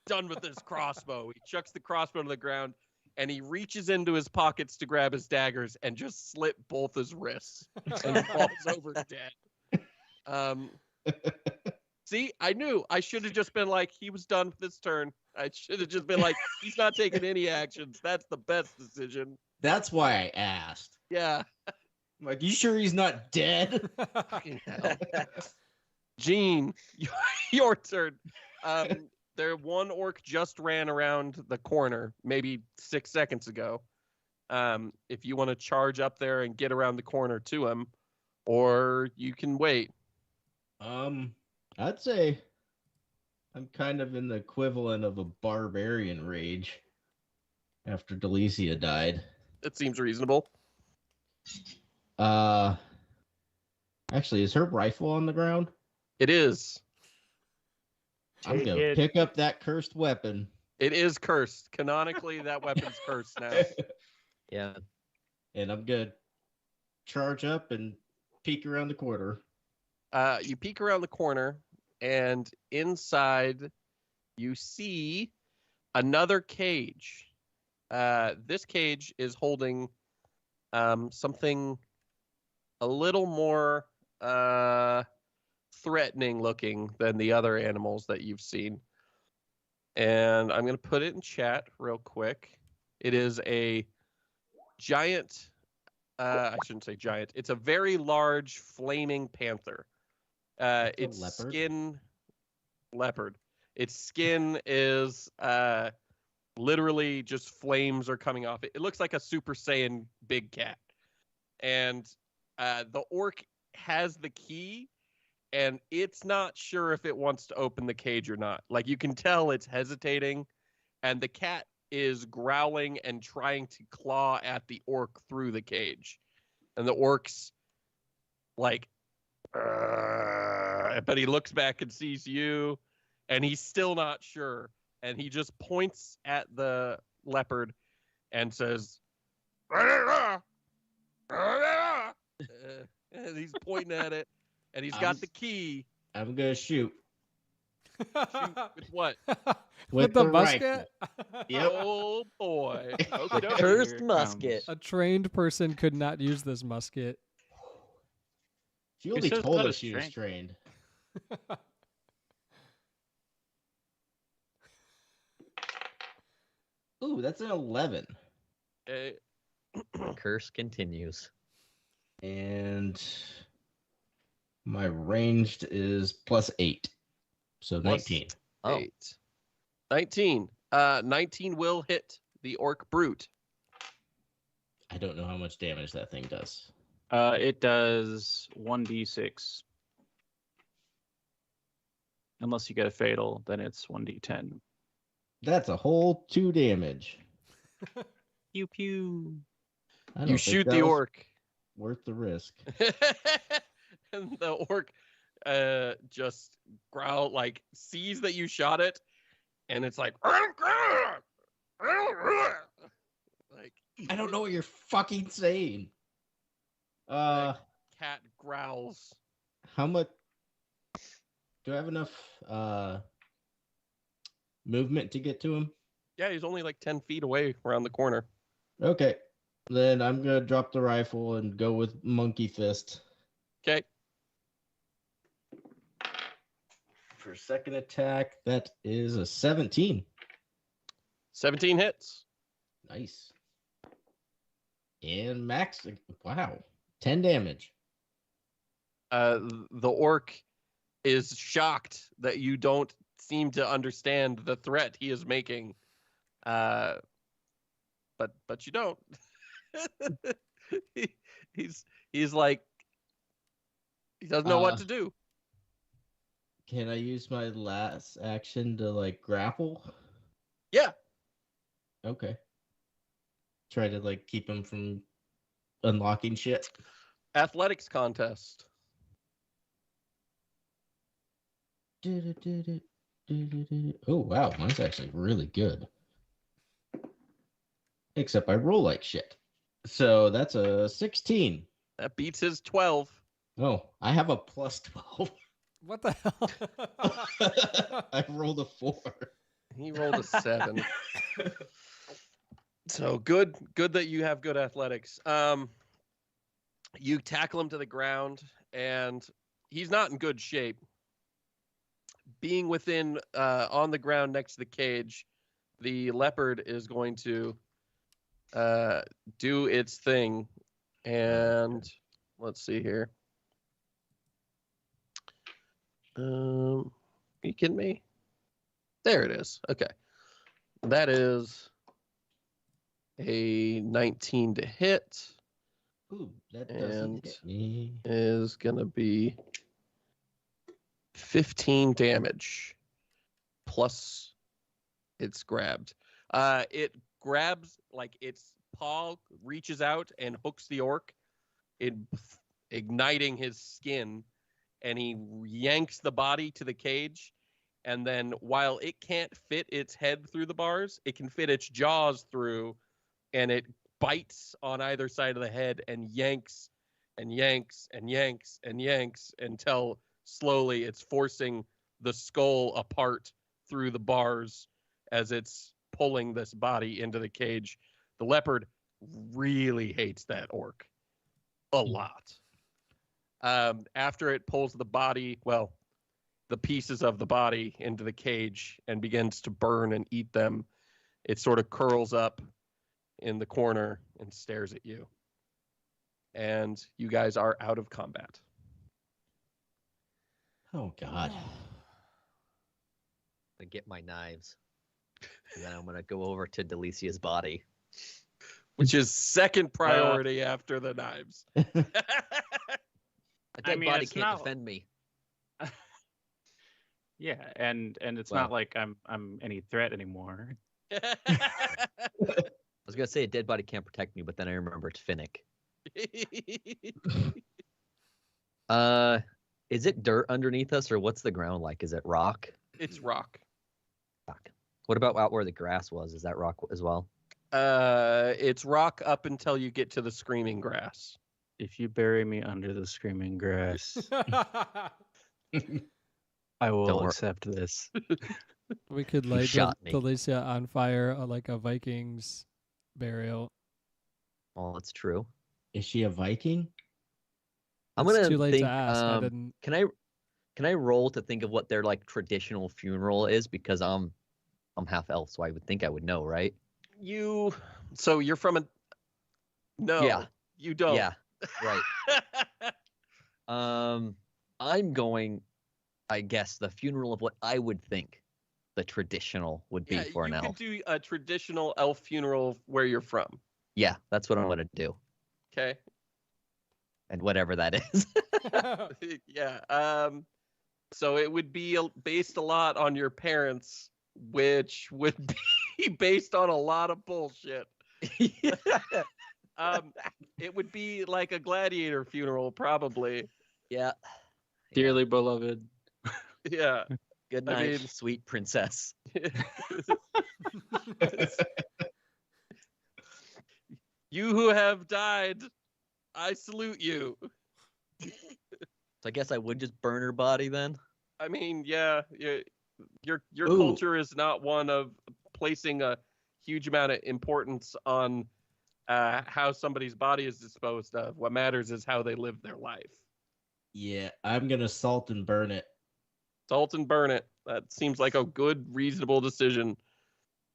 done with this crossbow. He chucks the crossbow to the ground, and he reaches into his pockets to grab his daggers and just slit both his wrists, and he falls over dead. See, I knew. I should have just been like, he was done with this turn. I should have just been like, he's not taking any actions. That's the best decision. That's why I asked. Yeah. I'm like, you sure he's not dead? Fucking hell. Gene, your turn. One orc just ran around the corner maybe 6 seconds ago. If you want to charge up there and get around the corner to him, or you can wait. I'd say I'm kind of in the equivalent of a barbarian rage after Delicia died. It seems reasonable. Actually, is her rifle on the ground? It is. I'm gonna pick up that cursed weapon. It is cursed. Canonically, that weapon's cursed now. Yeah. And I'm gonna charge up and peek around the corner. You peek around the corner, and inside you see another cage. This cage is holding something a little more threatening looking than the other animals that you've seen. And I'm going to put it in chat real quick. It is a giant, I shouldn't say giant. It's a very large flaming panther. Its leopard? skin, leopard. Its skin is literally just flames are coming off it. It looks like a Super Saiyan big cat. And the orc has the key, and it's not sure if it wants to open the cage or not. Like, you can tell it's hesitating, and the cat is growling and trying to claw at the orc through the cage. And the orc's like, but he looks back and sees you, and he's still not sure. And he just points at the leopard and says, and he's pointing at it, and he's got the key. I'm gonna shoot. Shoot with what? With the musket? Yep. Oh boy. The Okay. cursed musket. A trained person could not use this musket. She only says told not us a she was strength. trained. Ooh, that's an 11. Curse continues. And my ranged is +8. So Plus 19. Oh. 8. 19. 19 will hit the orc brute. I don't know how much damage that thing does. It does 1d6. Unless you get a fatal, then it's 1d10. That's a whole 2 damage. Pew pew. I don't You think shoot that the was orc. worth the risk. And the orc just growl, like, sees that you shot it, and it's like, like, I don't know what you're fucking saying. cat growls. How much do I have enough movement to get to him? Yeah, he's only like 10 feet away around the corner. Okay. Then I'm gonna drop the rifle and go with monkey fist. Okay. For second attack, that is a 17. 17 hits. Nice. And max, wow, 10 damage. The orc is shocked that you don't seem to understand the threat he is making. But you don't. he's like, he doesn't know what to do. Can I use my last action to like grapple? Yeah. Okay. Try to like keep him from unlocking shit. Athletics contest. Oh wow, mine's actually really good. Except I roll like shit. So that's a 16. That beats his 12. Oh, I have a plus 12. What the hell? I rolled a 4. He rolled a 7. So good that you have good athletics. You tackle him to the ground, and he's not in good shape. Being within on the ground next to the cage, the leopard is going to do its thing. And let's see here. You kidding me? There it is. Okay. That is a 19 to hit. Ooh, that doesn't hit me. Is going to be 15 damage. Plus it's grabbed. It grabs, like its paw reaches out and hooks the orc, igniting his skin, and he yanks the body to the cage. And then while it can't fit its head through the bars, it can fit its jaws through, and it bites on either side of the head and yanks and yanks and yanks and yanks until slowly it's forcing the skull apart through the bars as it's pulling this body into the cage. The leopard really hates that orc a lot. After it pulls the body, well, the pieces of the body into the cage and begins to burn and eat them, it sort of curls up in the corner and stares at you. And you guys are out of combat. Oh, God. I get my knives. And then I'm going to go over to Delicia's body. Which is second priority after the knives. A dead body it's can't not- defend me. Yeah, and it's Well- not like I'm any threat anymore. I was going to say a dead body can't protect me, but then I remember it's Finnick. Is it dirt underneath us, or what's the ground like? Is it rock? It's rock. Rock. What about out where the grass was? Is that rock as well? It's rock up until you get to the screaming grass. If you bury me under the screaming grass, I will Don't wor- accept this. We could You light shot me. Delicia on fire like a Vikings burial. Oh, that's true. Is she a Viking? I'm It's gonna too late think. to ask. I didn't. Can I roll to think of what their like traditional funeral is? Because I'm half elf, so I would think I would know, right? So you're from a. No. Yeah. You don't. Yeah. Right. I'm going. I guess the funeral of what I would think the traditional would be for an you elf. could do a traditional elf funeral where you're from. Yeah, that's what I'm gonna do, Okay. and whatever that is. Yeah. So it would be based a lot on your parents, which would be based on a lot of bullshit. It would be like a gladiator funeral, probably. Yeah. Dearly beloved. Yeah. Good I night, mean- sweet princess. You who have died, I salute you. So I guess I would just burn her body then. I mean, yeah, your Ooh. culture is not one of placing a huge amount of importance on how somebody's body is disposed of. What matters is how they live their life. Yeah, I'm going to salt and burn it. Salt and burn it. That seems like a good, reasonable decision.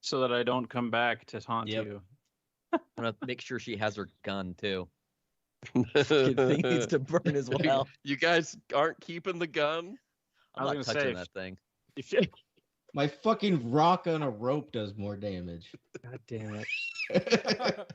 So that I don't come back to taunt Yep. you. I'm gonna make sure she has her gun too. Kid thing needs to burn as well. You guys aren't keeping the gun? I'm I not was touching gonna say, that thing. If you... My fucking rock on a rope does more damage. God damn it.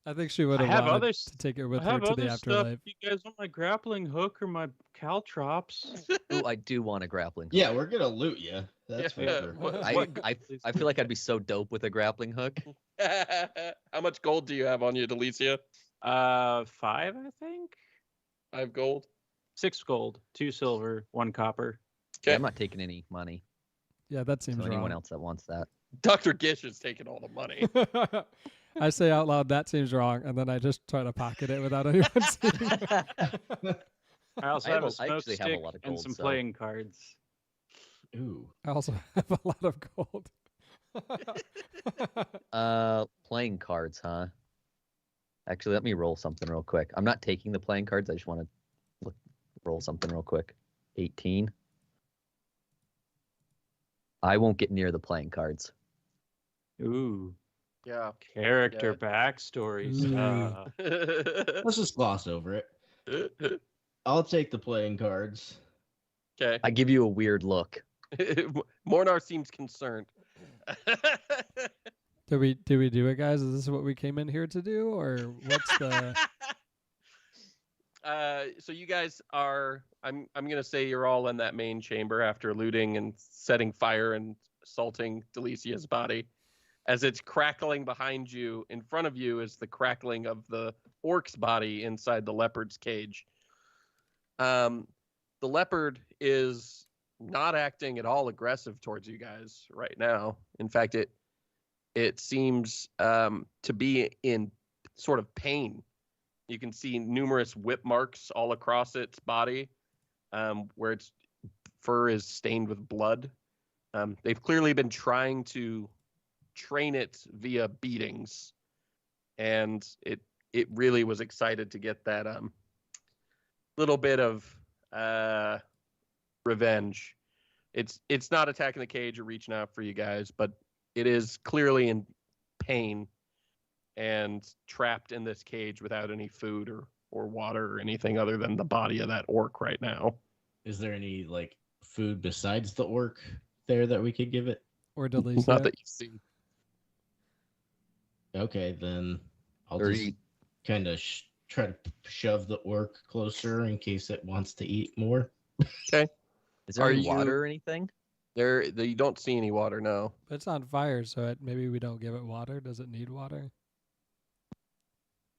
I think she would I have have wanted other to take it with I her have to other the stuff. afterlife. You guys want my grappling hook or my caltrops? Ooh, I do want a grappling hook. Yeah, we're going to loot you. That's Yeah, for sure. what- I feel like I'd be so dope with a grappling hook. How much gold do you have on you, Delicia? 5, I think. 5 gold. 6 gold, 2 silver, 1 copper. Yeah, Okay. I'm not taking any money. Yeah, that seems So anyone wrong. else that wants that. Dr. Gish is taking all the money. I say out loud, that seems wrong, and then I just try to pocket it without anyone seeing. I also I have have a a- I smoke actually have a stick lot of and gold, some so- playing cards. Ooh. I also have a lot of gold. Playing cards, huh? Actually, let me roll something real quick. I'm not taking the playing cards. I just want to roll something real quick. 18. I won't get near the playing cards. Ooh, Yeah. character Yeah. backstories. Let's just gloss over it. I'll take the playing cards. Okay. I give you a weird look. Mornar seems concerned. Did we do it, guys? Is this what we came in here to do, or what's the? So you guys are. I'm gonna say you're all in that main chamber after looting and setting fire and assaulting Delicia's body. As it's crackling behind you, in front of you is the crackling of the orc's body inside the leopard's cage. The leopard is not acting at all aggressive towards you guys right now. In fact, it seems to be in sort of pain. You can see numerous whip marks all across its body, where its fur is stained with blood. They've clearly been trying to train it via beatings, and it really was excited to get that little bit of revenge. It's not attacking the cage or reaching out for you guys, but it is clearly in pain and trapped in this cage without any food or water or anything other than the body of that orc right now. Is there any like food besides the orc there that we could give it? Or Delicia? Not that you see. Okay, then I'll Or just eat. kind of try to shove the orc closer in case it wants to eat more. Is there Are any you- water or anything? You don't see any water, no. But it's on fire, so maybe we don't give it water. Does it need water?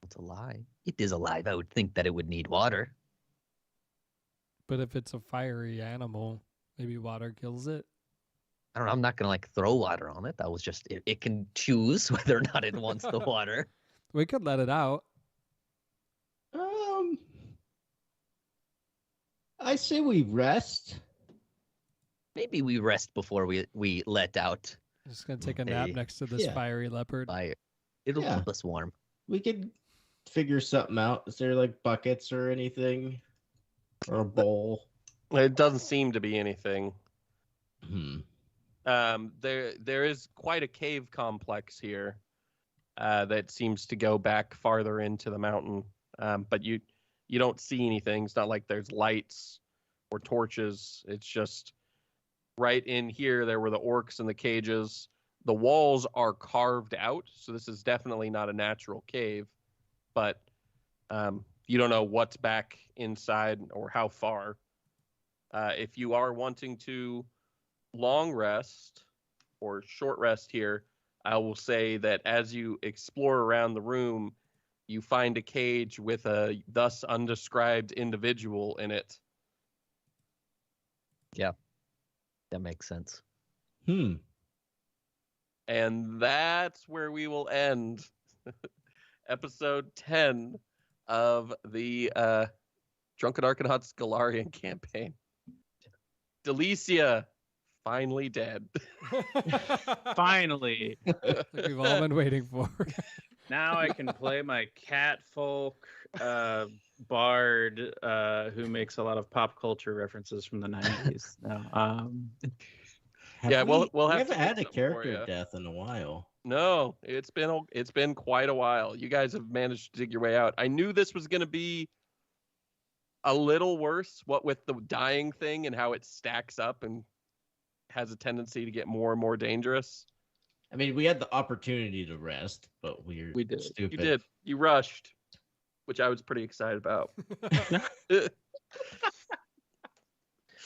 It's alive. It is alive. I would think that it would need water. But if it's a fiery animal, maybe water kills it. I don't know. I'm not gonna like throw water on it. That was just it can choose whether or not it wants the water. We could let it out. I say we rest. Maybe we rest before we let out I'm just gonna take a nap Hey. next to this Yeah. fiery leopard. fire. It'll Yeah. keep us warm. We could figure something out. Is there like buckets or anything? Or a bowl? It doesn't seem to be anything. There is quite a cave complex here that seems to go back farther into the mountain, but you don't see anything. It's not like there's lights or torches. It's just right in here. There were the orcs in the cages. The walls are carved out, so this is definitely not a natural cave. But you don't know what's back inside or how far. If you are wanting to long rest or short rest here, I will say that as you explore around the room, you find a cage with a thus undescribed individual in it. That makes sense. And that's where we will end episode 10 of the Drunken Arcanauts Golarion campaign. Delicia, finally dead. Finally, Like we've all been waiting for. now I can play my catfolk bard who makes a lot of pop culture references from the 90s. Now, Yeah, we'll have we to haven't get had a something for character ya. death in a while. No, it's been quite a while. You guys have managed to dig your way out. I knew this was going to be a little worse, what with the dying thing and how it stacks up and has a tendency to get more and more dangerous. I mean, we had the opportunity to rest, but we did. stupid. You did. You rushed, which I was pretty excited about.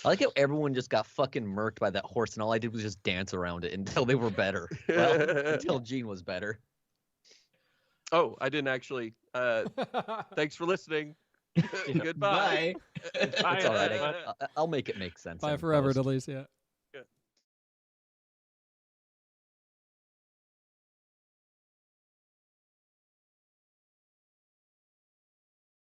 I like how everyone just got fucking murked by that horse, and all I did was just dance around it until they were better. Well, until Gene was better. Oh, I didn't actually. Thanks for listening. Goodbye. Bye. It's all right. I'll make it make sense. Bye in forever, post. Delicia.